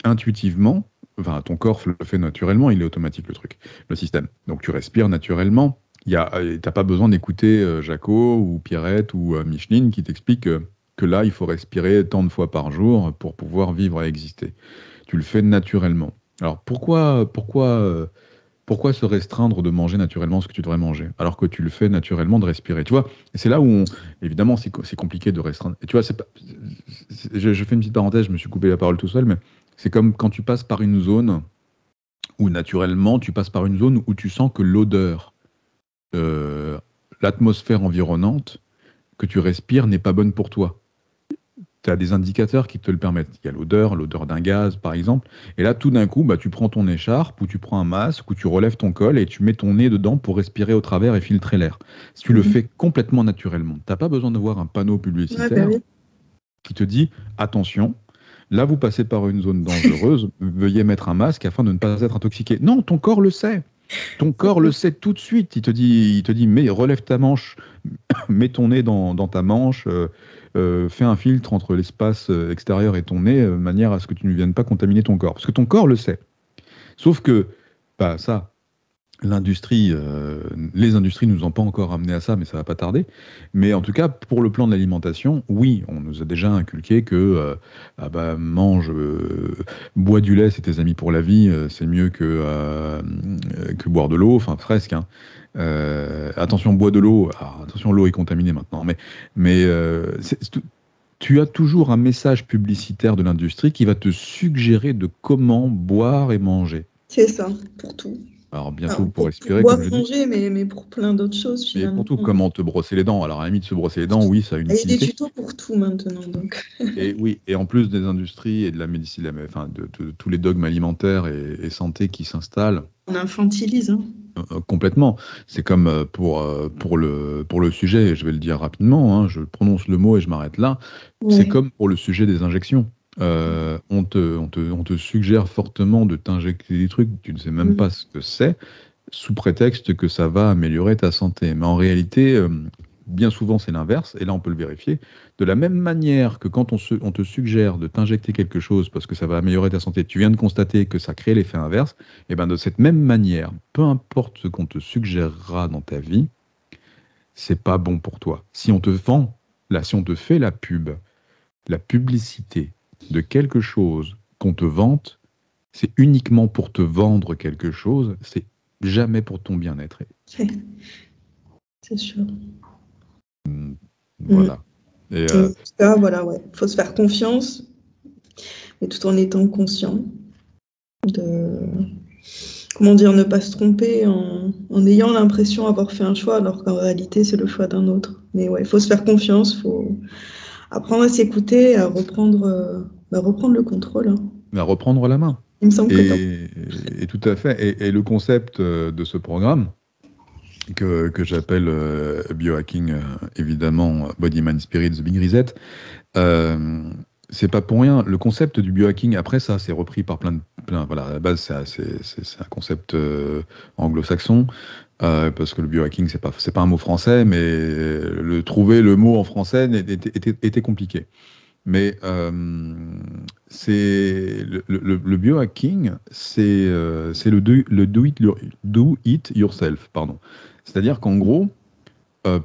intuitivement, enfin, ton corps le fait naturellement, il est automatique le truc, le système. Donc tu respires naturellement. T'as pas besoin d'écouter Jaco ou Pierrette ou Micheline qui t'expliquent que là, il faut respirer tant de fois par jour pour pouvoir vivre et exister. Tu le fais naturellement. Alors pourquoi se restreindre de manger naturellement ce que tu devrais manger, alors que tu le fais naturellement de respirer? Tu vois, et c'est là où, évidemment, c'est compliqué de restreindre. Et tu vois, je fais une petite parenthèse, je me suis coupé la parole tout seul, mais c'est comme quand tu passes par une zone où, naturellement, tu passes par une zone où tu sens que l'odeur, euh, l'atmosphère environnante que tu respires n'est pas bonne pour toi. tu as des indicateurs qui te le permettent. Il y a l'odeur d'un gaz, par exemple. Et là, tout d'un coup, bah, tu prends ton écharpe ou tu prends un masque ou tu relèves ton col et tu mets ton nez dedans pour respirer au travers et filtrer l'air. Si tu le Mhm. fais complètement naturellement, tu n'as pas besoin de voir un panneau Ouais, bah publicitaire oui. qui te dit attention, là vous passez par une zone dangereuse, veuillez mettre un masque afin de ne pas être intoxiqué. Non, ton corps le sait. Ton C'est corps le ça. sait tout de suite. Il te dit, mais relève ta manche, mets ton nez dans ta manche, fais un filtre entre l'espace extérieur et ton nez, de manière à ce que tu ne viennes pas contaminer ton corps. Parce que ton corps le sait. Sauf que, bah, ça, les industries nous ont pas encore amené à ça, mais ça va pas tarder. Mais en tout cas, pour le plan de l'alimentation, oui, on nous a déjà inculqué que ah bah, bois du lait, c'est tes amis pour la vie, c'est mieux que boire de l'eau, enfin presque, hein. Attention, bois de l'eau. Alors, attention, l'eau est contaminée maintenant, tu as toujours un message publicitaire de l'industrie qui va te suggérer de comment boire et manger. C'est ça, pour tout. Alors, bien sûr, Alors, pour pour respirer, boire, comme je dis. manger, mais pour plein d'autres choses, Mais pour finalement. tout, comment te brosser les dents? Alors, à la limite, se brosser les dents, oui, ça a une Il y a des utilité. tutos pour tout maintenant, donc Et oui, et en plus des industries et de la médecine, enfin, de tous les dogmes alimentaires et santé qui s'installent on infantilise, hein. complètement. C'est comme pour le sujet, et je vais le dire rapidement, hein, je prononce le mot et je m'arrête là. C'est Ouais. comme pour le sujet des injections. On te suggère fortement de t'injecter des trucs, tu ne sais même Mm. pas ce que c'est, sous prétexte que ça va améliorer ta santé. Mais en réalité, bien souvent, c'est l'inverse, et là, on peut le vérifier. De la même manière que quand on te suggère de t'injecter quelque chose parce que ça va améliorer ta santé, tu viens de constater que ça crée l'effet inverse, et bien de cette même manière, peu importe ce qu'on te suggérera dans ta vie, c'est pas bon pour toi. Si on te vend, là, si on te fait la publicité de quelque chose qu'on te vante, c'est uniquement pour te vendre quelque chose, c'est jamais pour ton bien-être. C'est c'est sûr. Mm. Voilà. Et En tout cas, voilà, ouais. Faut se faire confiance, mais tout en étant conscient de, comment dire, ne pas se tromper en ayant l'impression d'avoir fait un choix, alors qu'en réalité, c'est le choix d'un autre. Mais ouais, il faut se faire confiance, il faut apprendre à s'écouter, à reprendre le contrôle, hein. à reprendre la main. Il me semble que t'en... Et, et tout à fait. Et le concept de ce programme, que j'appelle biohacking, évidemment, Body, Mind, Spirit, The Big Reset, euh, c'est pas pour rien. Le concept du biohacking, après ça, c'est repris par voilà, à la base, c'est un concept anglo-saxon, parce que le biohacking, c'est pas un mot français, mais trouver le mot en français était compliqué. Mais le biohacking, c'est le do it yourself, pardon. C'est-à-dire qu'en gros,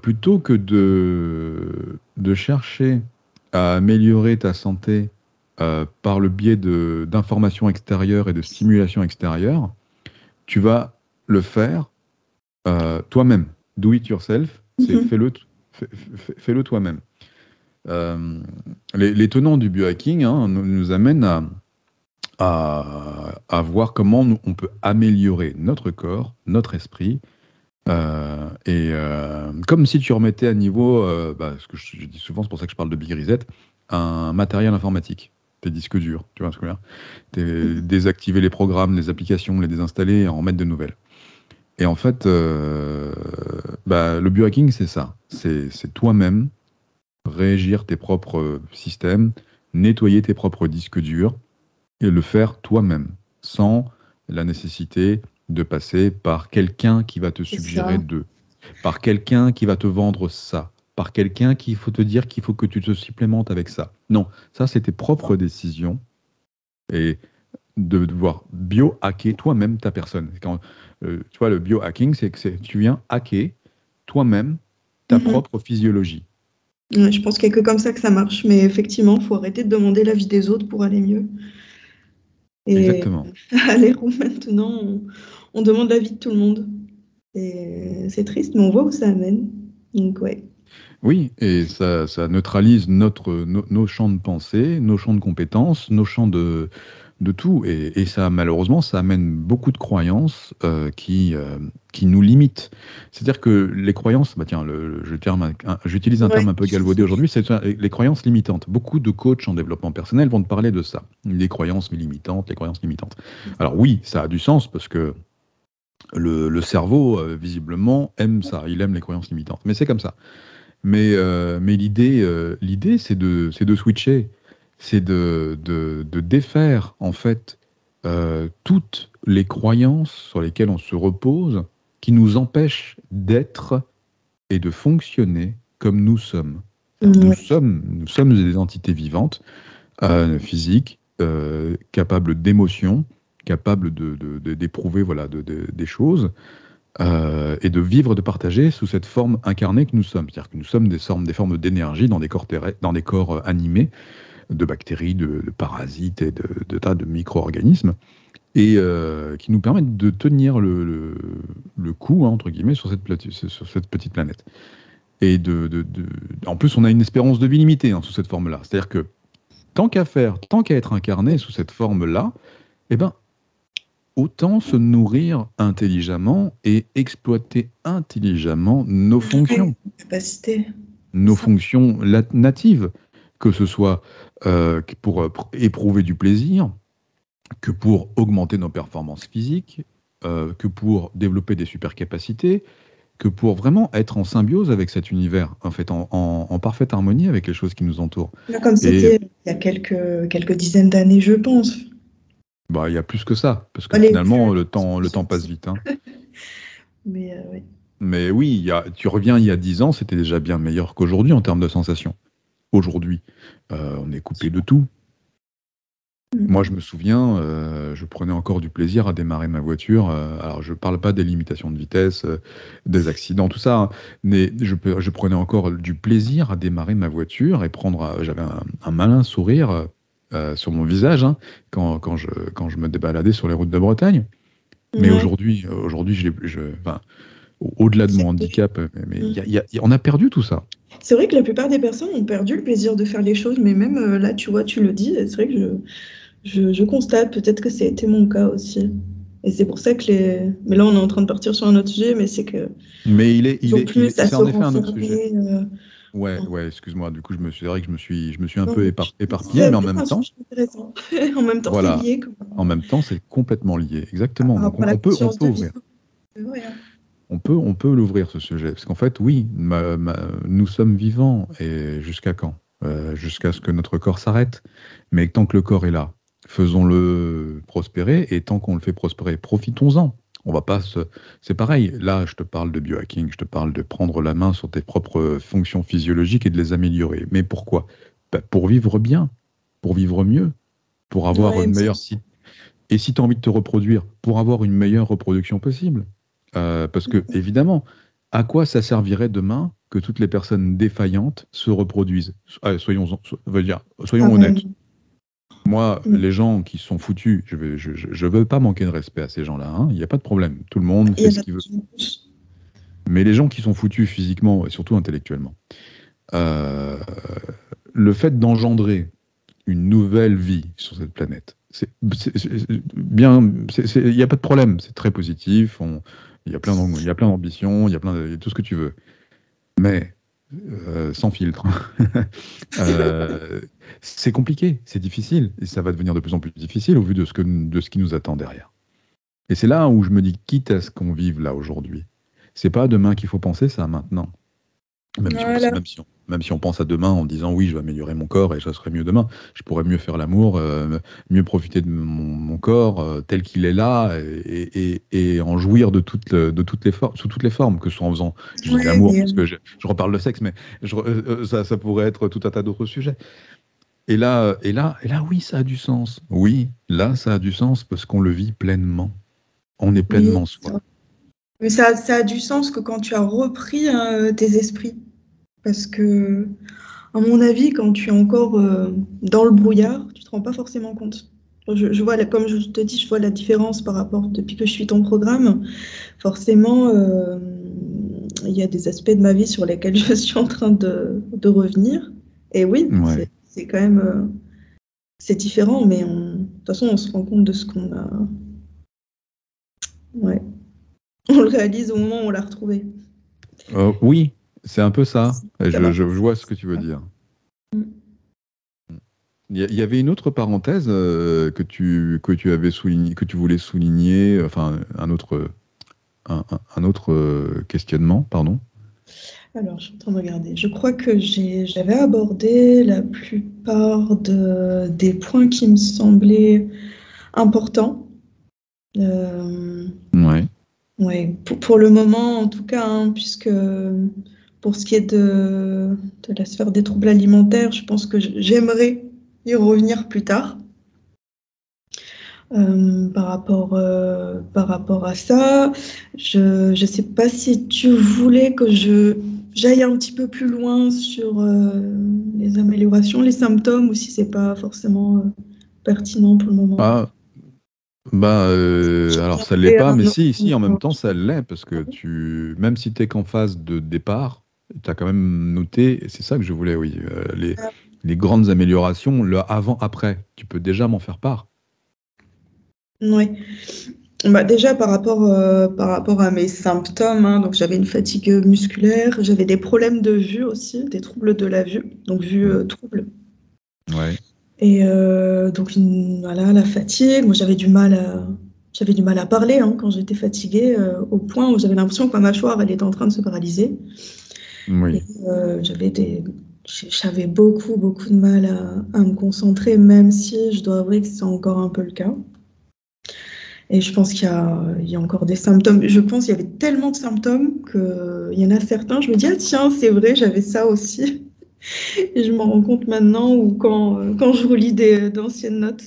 plutôt que de chercher à améliorer ta santé par le biais d'informations extérieures et de stimulation extérieure, tu vas le faire toi-même. Do it yourself, c'est Mhm. fais-le toi-même. Euh, les tenants du biohacking, hein, nous amènent à voir comment on peut améliorer notre corps, notre esprit, comme si tu remettais à niveau, ce que je dis souvent, c'est pour ça que je parle de Big Reset, un matériel informatique, tes disques durs, tu vois ce que je veux dire? Désactiver les programmes, les applications, les désinstaller et en mettre de nouvelles. Et en fait, le biohacking, c'est ça. C'est toi-même régir tes propres systèmes, nettoyer tes propres disques durs et le faire toi-même, sans la nécessité de passer par quelqu'un qui va te C'est suggérer ça. par quelqu'un qui va te vendre ça, par quelqu'un qui faut te dire qu'il faut que tu te supplémentes avec ça. Non, ça c'est tes propres décisions et de devoir bio-hacker toi-même ta personne. Tu vois, le biohacking, c'est que tu viens hacker toi-même ta Mhm. propre physiologie. Ouais, je pense qu'il n'y a que comme ça que ça marche, mais effectivement, il faut arrêter de demander l'avis des autres pour aller mieux. Et Exactement. à l'ère où maintenant, on demande l'avis de tout le monde. Et c'est triste, mais on voit où ça amène. Donc, ouais. Oui, et ça neutralise nos champs de pensée, nos champs de compétences, de tout. Et ça, malheureusement, ça amène beaucoup de croyances qui nous limitent. C'est-à-dire que les croyances, bah tiens, j'utilise un terme un peu galvaudé aujourd'hui, c'est les croyances limitantes. Beaucoup de coachs en développement personnel vont te parler de ça, les croyances limitantes, les croyances limitantes. Alors oui, ça a du sens parce que le cerveau, visiblement, aime ça, il aime les croyances limitantes. Mais c'est comme ça. Mais l'idée, c'est de switcher, c'est de défaire, en fait, toutes les croyances sur lesquelles on se repose, qui nous empêchent d'être et de fonctionner comme nous sommes. Nous sommes des entités vivantes, physiques, capables d'émotions, capables d'éprouver voilà, des choses et de vivre, de partager sous cette forme incarnée que nous sommes. C'est-à-dire que nous sommes des formes d'énergie dans des corps animés, de bactéries, de parasites et de tas de micro-organismes, et qui nous permettent de tenir le coup, hein, entre guillemets, sur cette petite planète. Et en plus, on a une espérance de vie limitée, hein, sous cette forme-là. C'est-à-dire que tant qu'à être incarné sous cette forme-là, eh ben, autant se nourrir intelligemment et exploiter intelligemment nos fonctions. Capacité. Nos fonctions natives, que ce soit pour éprouver du plaisir, que pour augmenter nos performances physiques, que pour développer des super capacités, que pour vraiment être en symbiose avec cet univers, en fait, en parfaite harmonie avec les choses qui nous entourent. Comme c'était il y a quelques dizaines d'années, je pense. Bah, il y a plus que ça, parce que finalement, le temps passe vite. Hein. Oui. Mais oui, tu reviens il y a 10 ans, c'était déjà bien meilleur qu'aujourd'hui en termes de sensations. Aujourd'hui, on est coupé de tout. Moi, je me souviens, je prenais encore du plaisir à démarrer ma voiture. Alors, je ne parle pas des limitations de vitesse, des accidents, tout ça, hein, mais je prenais encore du plaisir à démarrer ma voiture et j'avais un malin sourire sur mon visage, hein, quand je me débaladais sur les routes de Bretagne. Mais aujourd'hui, enfin, au-delà de mon handicap, on a perdu tout ça. C'est vrai que la plupart des personnes ont perdu le plaisir de faire les choses, mais même là, tu vois, tu le dis, c'est vrai que je constate, peut-être que ça a été mon cas aussi. Et c'est pour ça que Mais là, on est en train de partir sur un autre sujet, mais c'est que... Mais c'est en effet un autre sujet. Euh... Ouais, excuse-moi, du coup, c'est vrai que je me suis un peu éparpillé, mais en même temps... En même temps, voilà, c'est lié. En même temps, c'est complètement lié, exactement. Donc, on peut ouvrir. On peut l'ouvrir, ce sujet. Parce qu'en fait, oui, nous sommes vivants. Et jusqu'à quand jusqu'à ce que notre corps s'arrête. Mais tant que le corps est là, faisons-le prospérer. Et tant qu'on le fait prospérer, profitons-en. On va pas C'est pareil. Là, je te parle de biohacking. Je te parle de prendre la main sur tes propres fonctions physiologiques et de les améliorer. Mais pourquoi? Pour vivre bien, pour vivre mieux, pour avoir une meilleure... Et si tu as envie de te reproduire, pour avoir une meilleure reproduction possible. Parce que, évidemment, à quoi ça servirait demain que toutes les personnes défaillantes se reproduisent? Soyons honnêtes. Moi, les gens qui sont foutus, je veux pas manquer de respect à ces gens-là. Hein, il n'y a pas de problème. Tout le monde fait ce qu'il veut. Mais les gens qui sont foutus physiquement et surtout intellectuellement, le fait d'engendrer une nouvelle vie sur cette planète, il n'y a pas de problème. C'est très positif. Il y a plein d'ambitions, il y a plein de tout ce que tu veux. Mais sans filtre. C'est compliqué, c'est difficile. Et ça va devenir de plus en plus difficile au vu de ce qui nous attend derrière. Et c'est là où je me dis, quitte à ce qu'on vive là aujourd'hui, c'est pas demain qu'il faut penser, c'est à maintenant. Même si on pense à demain en disant oui, je vais améliorer mon corps et ça serait mieux demain, je pourrais mieux faire l'amour, mieux profiter de mon corps tel qu'il est là et en jouir de toutes les formes, sous toutes les formes, que ce soit en faisant de l'amour, parce que je reparle de sexe, mais ça pourrait être tout un tas d'autres sujets. Et là, oui, ça a du sens. Oui, là, ça a du sens parce qu'on le vit pleinement. On est pleinement soi. Mais ça a du sens que quand tu as repris tes esprits. Parce que, à mon avis, quand tu es encore dans le brouillard, tu ne te rends pas forcément compte. Je vois, comme je te dis, je vois la différence par rapport, depuis que je suis ton programme. Forcément, il y a des aspects de ma vie sur lesquels je suis en train de revenir. Et oui, c'est quand même... c'est différent, mais toute façon, on se rend compte de ce qu'on a. Ouais. On le réalise au moment où on l'a retrouvé. Oui, c'est un peu ça. Et Ça marche. je vois ce que tu veux dire. Il y avait une autre parenthèse que tu avais souligné, que tu voulais souligner, enfin un autre questionnement, pardon. Alors, je suis en train de regarder. Je crois que j'avais abordé la plupart des points qui me semblaient importants. Ouais. Ouais, pour le moment, en tout cas, hein, puisque pour ce qui est de la sphère des troubles alimentaires, je pense que j'aimerais y revenir plus tard. Par rapport à ça, je ne sais pas si tu voulais que j'aille un petit peu plus loin sur les améliorations, les symptômes, ou si c'est pas forcément pertinent pour le moment. Ah, bah, alors ça l'est Et pas, un mais autre- si, en même temps, ça l'est, parce que même si tu es qu'en phase de départ, tu as quand même noté, et c'est ça que je voulais, oui, les grandes améliorations, le avant-après, tu peux déjà m'en faire part. Oui. Bah, déjà par rapport à mes symptômes, hein, donc j'avais une fatigue musculaire, j'avais des problèmes de vue aussi, des troubles de la vue, donc vue trouble. Ouais, Et donc voilà, la fatigue, moi j'avais du mal à parler hein, quand j'étais fatiguée, au point où j'avais l'impression que ma mâchoire elle était en train de se paralyser. Et oui, j'avais beaucoup de mal à me concentrer, même si je dois avouer que c'est encore un peu le cas. Et je pense il y a encore des symptômes. Je pense qu'il y avait tellement de symptômes qu'il y en a certains, je me dis, ah tiens, c'est vrai, j'avais ça aussi. Et je m'en rends compte maintenant ou quand je relis d'anciennes notes.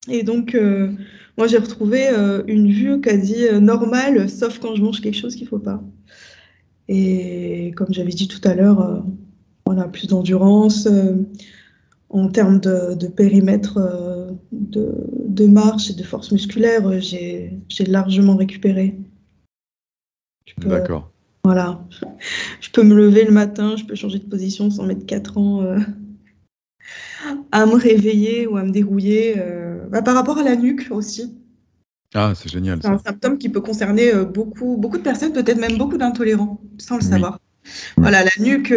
Et donc, moi, j'ai retrouvé une vue quasi normale, sauf quand je mange quelque chose qu'il ne faut pas. Et comme j'avais dit tout à l'heure, voilà, plus d'endurance. En termes de périmètre de marche et de force musculaire, j'ai largement récupéré. Je peux, d'accord. voilà, je peux me lever le matin, je peux changer de position sans mettre 4 ans à me réveiller ou à me dérouiller. Bah, par rapport à la nuque aussi, Ah, c'est génial c'est un ça. symptôme qui peut concerner beaucoup de personnes, peut-être même beaucoup d'intolérants, sans le Oui, savoir. oui. Voilà, la nuque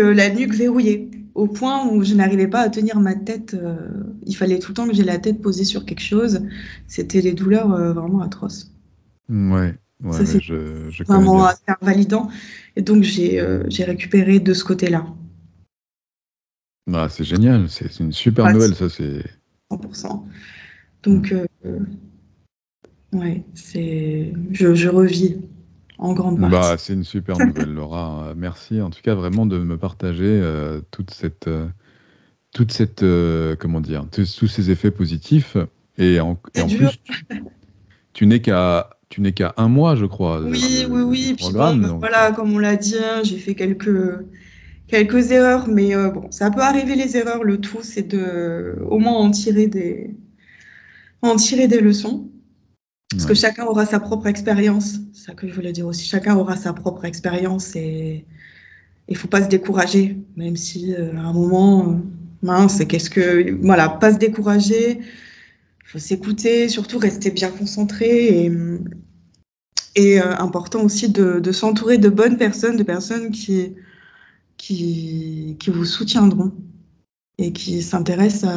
verrouillée, au point où je n'arrivais pas à tenir ma tête. Il fallait tout le temps que j'ai la tête posée sur quelque chose. C'était des douleurs vraiment atroces. Ça, Ouais, c'est je connais vraiment bien. assez invalidant. Et donc, j'ai récupéré de ce côté-là. Ah, c'est génial, c'est une super Pas nouvelle, ça, c'est... 100%. Hmm. Donc, ouais, je revis en grande partie. Bah, c'est une super nouvelle, Laura. Merci en tout cas vraiment de me partager comment dire, tous ces effets positifs. Et C'est en dur. plus, tu n'es qu'à un mois, je crois, Oui. du Et puis bon, programme. Donc, voilà, comme on l'a dit, hein, j'ai fait quelques erreurs, mais bon, ça peut arriver les erreurs. Le tout, c'est de au moins en tirer des leçons. Parce que ouais. chacun aura sa propre expérience. C'est ça que je voulais dire aussi. Chacun aura sa propre expérience et il faut pas se décourager, même si à un moment, mince, qu'est-ce que. Voilà, pas se décourager. Il faut s'écouter, surtout rester bien concentré et important aussi de s'entourer de bonnes personnes, de personnes qui vous soutiendront et qui s'intéressent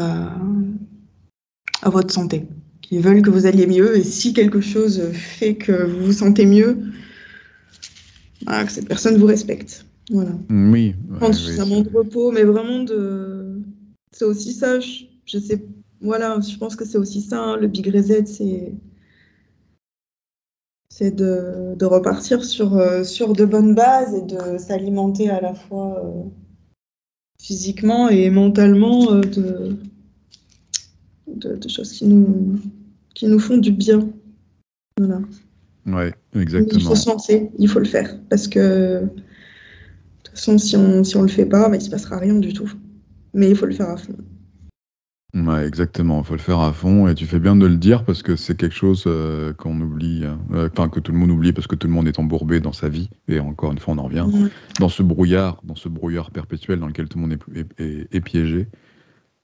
à votre santé, qui veulent que vous alliez mieux. Et si quelque chose fait que vous vous sentez mieux, bah, que cette personne vous respecte. Voilà. Oui, Prendre oui, suffisamment de repos, mais vraiment C'est aussi ça, je sais. Voilà, je pense que c'est aussi ça, hein, le Big Reset, c'est de repartir sur de bonnes bases et de s'alimenter à la fois physiquement et mentalement de choses qui nous font du bien. Voilà. ouais, Mais il faut exactement. se lancer, il faut le faire. Parce que, de toute façon, si on le fait pas, bah, il se passera rien du tout. Mais il faut le faire à fond. Ouais, exactement. Il faut le faire à fond et tu fais bien de le dire parce que c'est quelque chose qu'on oublie, hein. Enfin que tout le monde oublie parce que tout le monde est embourbé dans sa vie. Et encore une fois, on en revient Ouais. dans ce brouillard perpétuel dans lequel tout le monde est piégé.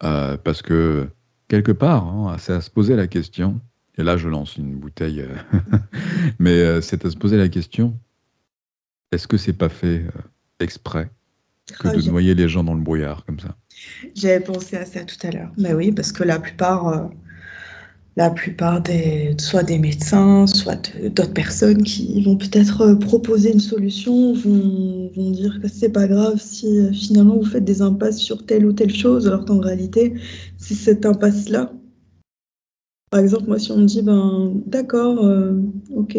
Parce que quelque part, hein, c'est à se poser la question, et là je lance une bouteille, mais c'est à se poser la question, est-ce que c'est pas fait exprès que Ah, de noyer les gens dans le brouillard comme ça? j'avais pensé à ça tout à l'heure. Mais oui, parce que la plupart soit des médecins, soit d'autres personnes qui vont peut-être proposer une solution, vont dire que c'est pas grave si finalement vous faites des impasses sur telle ou telle chose, alors qu'en réalité, c'est cette impasse-là. Par exemple, moi, si on me dit, ben, d'accord, ok,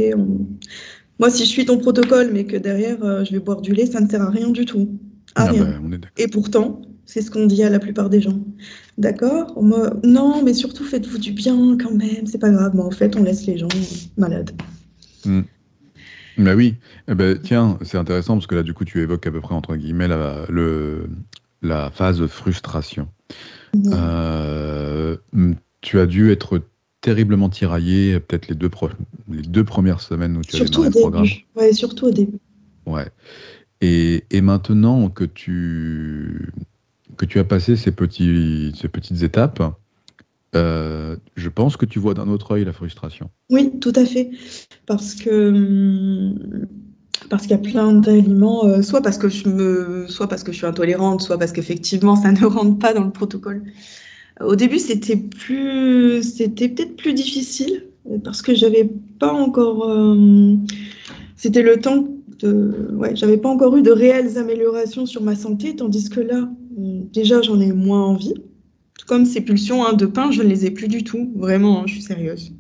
moi, si je suis ton protocole, mais que derrière, je vais boire du lait, ça ne sert à rien du tout. À Ah rien. ben, on est d'accord. Et pourtant, c'est ce qu'on dit à la plupart des gens. D'accord? Moi, non, mais surtout, faites-vous du bien quand même, c'est pas grave. Mais en fait, on laisse les gens malades. Hmm. Bah oui, eh ben, tiens, c'est intéressant parce que là, du coup, tu évoques à peu près, entre guillemets, la phase frustration. Ouais. Tu as dû être terriblement tiraillé, peut-être les 2 premières semaines où tu as Surtout démarré au le programme. début. Ouais, surtout au début. Ouais. Et maintenant que tu as passé ces petites étapes, je pense que tu vois d'un autre œil la frustration. Oui, tout à fait. Parce que, parce qu'il y a plein d'aliments, soit parce que je suis intolérante, soit parce qu'effectivement, ça ne rentre pas dans le protocole. Au début, c'était peut-être plus difficile parce que j'avais pas encore, c'était le temps ouais, j'avais pas encore eu de réelles améliorations sur ma santé, tandis que là, déjà, j'en ai moins envie. Tout comme ces pulsions, hein, de pain, je ne les ai plus du tout. Vraiment, hein, je suis sérieuse.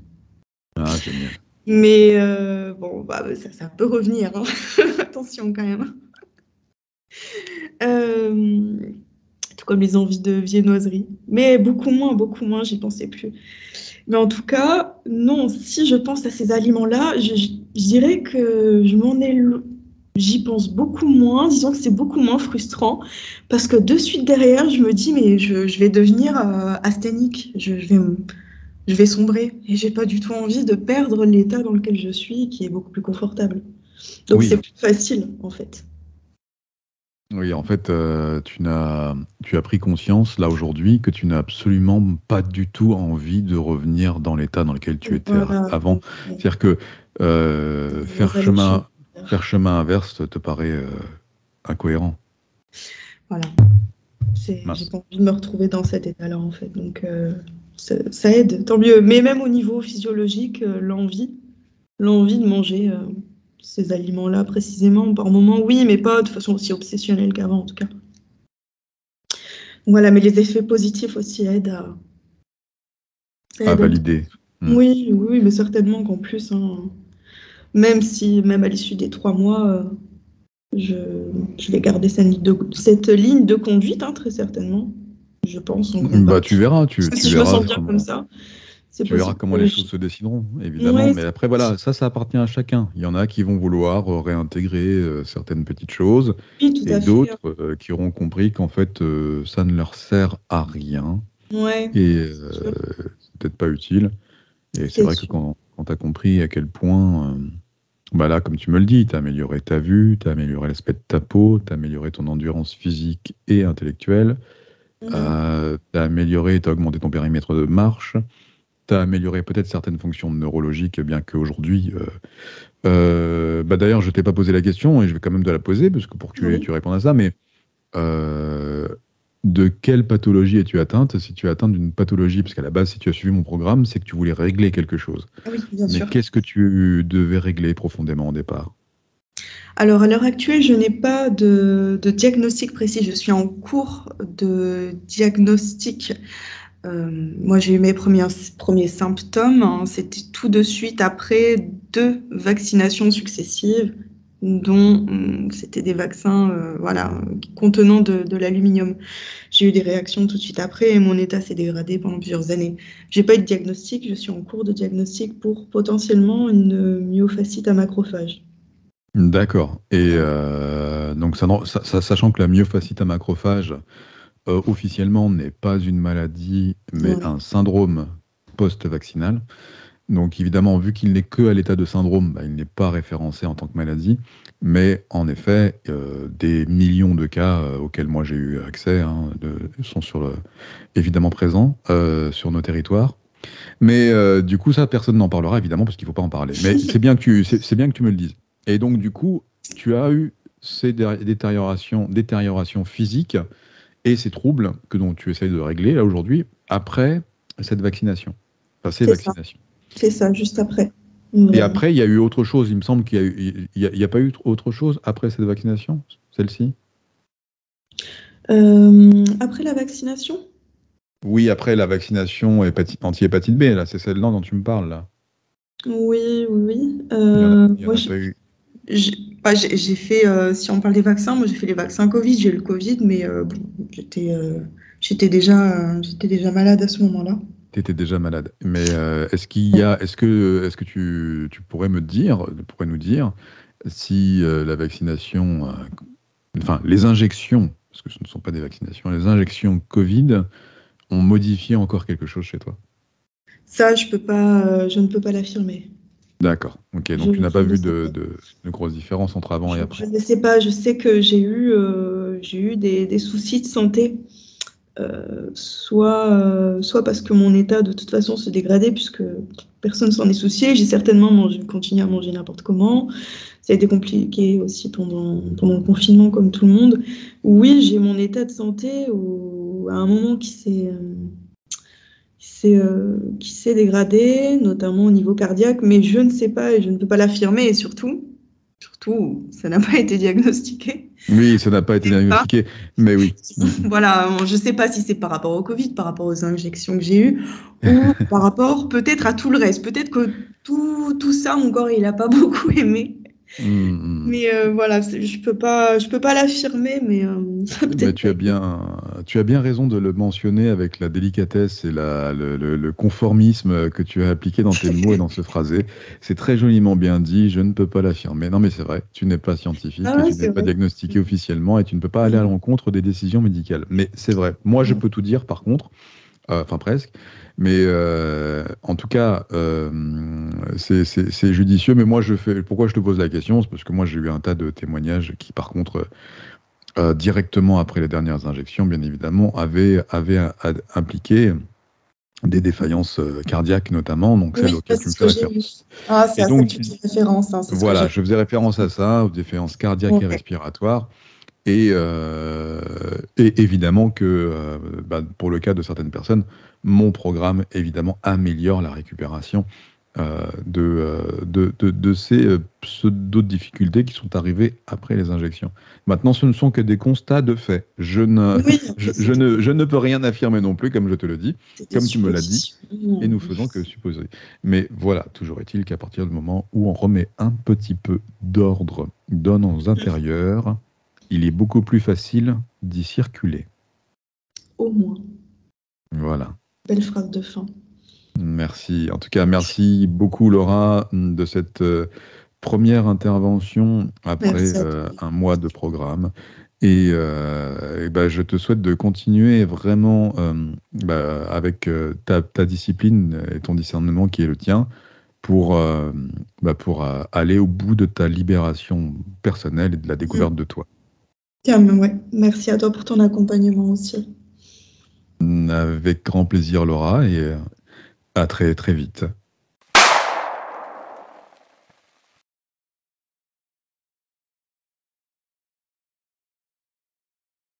Ah, génial. Mais bon, bah, ça peut revenir, hein. Attention quand même. Euh, Tout comme les envies de viennoiserie. Mais beaucoup moins, j'y pensais plus. Mais en tout cas, non, si je pense à ces aliments-là, je dirais que j'y pense beaucoup moins, disons que c'est beaucoup moins frustrant, parce que de suite derrière, je me dis, mais je vais devenir asthénique, je vais sombrer, et j'ai pas du tout envie de perdre l'état dans lequel je suis, qui est beaucoup plus confortable. Donc c'est Oui, plus facile, en fait. oui, en fait, tu as pris conscience, là, aujourd'hui, que tu n'as absolument pas du tout envie de revenir dans l'état dans lequel tu étais Voilà, avant. C'est-à-dire que les allers-chemin. faire chemin inverse te paraît incohérent. Voilà. J'ai Mince. pas envie de me retrouver dans cet état-là, en fait. Donc, ça aide, tant mieux. Mais même au niveau physiologique, l'envie de manger ces aliments-là précisément, par moment, oui, mais pas de façon aussi obsessionnelle qu'avant, en tout cas. Voilà, mais les effets positifs aussi ça À aide à tout. valider. Hmm. Oui, oui, mais certainement qu'en plus, hein, même à l'issue des 3 mois, je, je vais garder cette ligne de conduite, hein, très certainement. Je pense en grande Bah, tu partie. verras, Parce tu, que tu si je me verras sens bien comme comment, ça, c'est tu verras possible comment que les choses se décideront, évidemment. Ouais, Mais après, voilà, ça appartient à chacun. Il y en a qui vont vouloir réintégrer certaines petites choses oui, tout et à fait. d'autres qui auront compris qu'en fait, ça ne leur sert à rien Ouais, et c'est sûr. c'est peut-être pas utile. Et c'est C'est vrai que sûr. quand tu as compris à quel point, bah là, comme tu me le dis, tu as amélioré ta vue, tu as amélioré l'aspect de ta peau, tu as amélioré ton endurance physique et intellectuelle, tu Mhm. as amélioré, tu as augmenté ton périmètre de marche, tu as amélioré peut-être certaines fonctions neurologiques, bien qu'aujourd'hui. Bah d'ailleurs, je t'ai pas posé la question et je vais quand même te la poser, parce que pour que tu Oui. répondes à ça, mais euh, de quelle pathologie es-tu atteinte? Si tu es atteinte d'une pathologie, parce qu'à la base, si tu as suivi mon programme, c'est que tu voulais régler quelque chose. Ah oui, bien Mais sûr. qu'est-ce que tu devais régler profondément au départ? Alors, à l'heure actuelle, je n'ai pas de diagnostic précis. Je suis en cours de diagnostic. Moi, j'ai eu mes premiers symptômes, hein. C'était tout de suite après 2 vaccinations successives, dont c'était des vaccins voilà, contenant de l'aluminium. J'ai eu des réactions tout de suite après et mon état s'est dégradé pendant plusieurs années. J'ai pas eu de diagnostic, je suis en cours de diagnostic pour potentiellement une myofascite à macrophage. D'accord. Et donc, sachant que la myofascite à macrophage, officiellement, n'est pas une maladie, mais Ouais. un syndrome post-vaccinal, Donc évidemment, vu qu'il n'est que à l'état de syndrome, bah, il n'est pas référencé en tant que maladie. Mais en effet, des millions de cas auxquels moi j'ai eu accès sont évidemment présents sur nos territoires. Mais du coup, ça, personne n'en parlera évidemment parce qu'il ne faut pas en parler. Mais c'est bien que tu me le dises. Et donc du coup, tu as eu ces détériorations physiques et ces troubles dont tu essayes de régler là aujourd'hui après cette vaccination. Enfin, ces C'est ça, vaccinations. c'est ça, juste après. Et Vraiment. après, il y a eu autre chose. Il me semble qu'il y a pas eu autre chose après cette vaccination, celle-ci? Après la vaccination? Oui, après la vaccination anti-hépatite B, là, c'est celle-là dont tu me parles, là. Oui, oui, oui. Il y en Moi, a pas eu. j'ai j'ai fait, si on parle des vaccins, moi j'ai fait les vaccins Covid, j'ai eu le Covid, mais bon, j'étais déjà malade à ce moment-là. Tu étais déjà malade. Mais est-ce que tu pourrais nous dire si la vaccination, enfin les injections, parce que ce ne sont pas des vaccinations, les injections Covid ont modifié encore quelque chose chez toi? Ça, je ne peux pas l'affirmer. D'accord. Ok. Donc tu n'as Je pas ne vu sais pas. de grosses différences entre avant et Je après. ne sais pas. Je sais que j'ai eu des soucis de santé, soit parce que mon état de toute façon se dégradait, puisque personne s'en est soucié. J'ai certainement continué à manger n'importe comment. Ça a été compliqué aussi pendant le confinement, comme tout le monde. Oui, j'ai mon état de santé à un moment qui s'est dégradé, notamment au niveau cardiaque, mais je ne sais pas et je ne peux pas l'affirmer. Et surtout, ça n'a pas été diagnostiqué. Oui, ça n'a pas été Ah, diagnostiqué, mais oui. voilà, je ne sais pas si c'est par rapport au Covid, par rapport aux injections que j'ai eues, ou par rapport peut-être à tout le reste. Peut-être que tout ça, mon corps, il n'a pas beaucoup aimé. Hmm. Mais voilà, je peux pas l'affirmer, mais ça a Mais peut-être pas été. tu as bien raison de le mentionner avec la délicatesse et le conformisme que tu as appliqué dans tes mots et dans ce phrasé. C'est très joliment bien dit, je ne peux pas l'affirmer. Non, mais c'est vrai, tu n'es pas scientifique Ah et ouais, tu n'es c'est pas vrai. diagnostiqué officiellement et tu ne peux pas aller à Mm. l'encontre des décisions médicales. Mais c'est vrai, moi je Mm. peux tout dire par contre, enfin presque, mais en tout cas, c'est judicieux. Mais moi, pourquoi je te pose la question? C'est parce que moi j'ai eu un tas de témoignages qui par contre directement après les dernières injections, bien évidemment, avait impliqué des défaillances cardiaques notamment, donc celles Oui, ça, auxquelles tu c'est me ce fais que j'ai eu. référence. Ah, c'est Et à ça donc, que tu fais référence, hein, c'est ce que voilà, j'ai. je faisais référence à ça, aux défaillances cardiaques et Ouais. respiratoires, et évidemment que pour le cas de certaines personnes, mon programme, évidemment, améliore la récupération de ces pseudo-difficultés qui sont arrivées après les injections. Maintenant, ce ne sont que des constats de fait. Oui, après, Je ne peux rien affirmer non plus, comme je te le dis, c'est des comme tu me l'as dit, suppositions. et nous Mm. faisons que supposer. Mais voilà, toujours est-il qu'à partir du moment où on remet un petit peu d'ordre dans nos intérieurs, il est beaucoup plus facile d'y circuler. Au moins. Voilà. Belle phrase de fin. Merci. En tout cas, merci beaucoup, Laura, de cette première intervention après Merci à toi. un mois de programme. Et ben, je te souhaite de continuer vraiment avec ta discipline et ton discernement qui est le tien pour aller au bout de ta libération personnelle et de la Mm. découverte de toi. Tiens, mais ouais. Merci à toi pour ton accompagnement aussi. Avec grand plaisir, Laura, et à très très vite.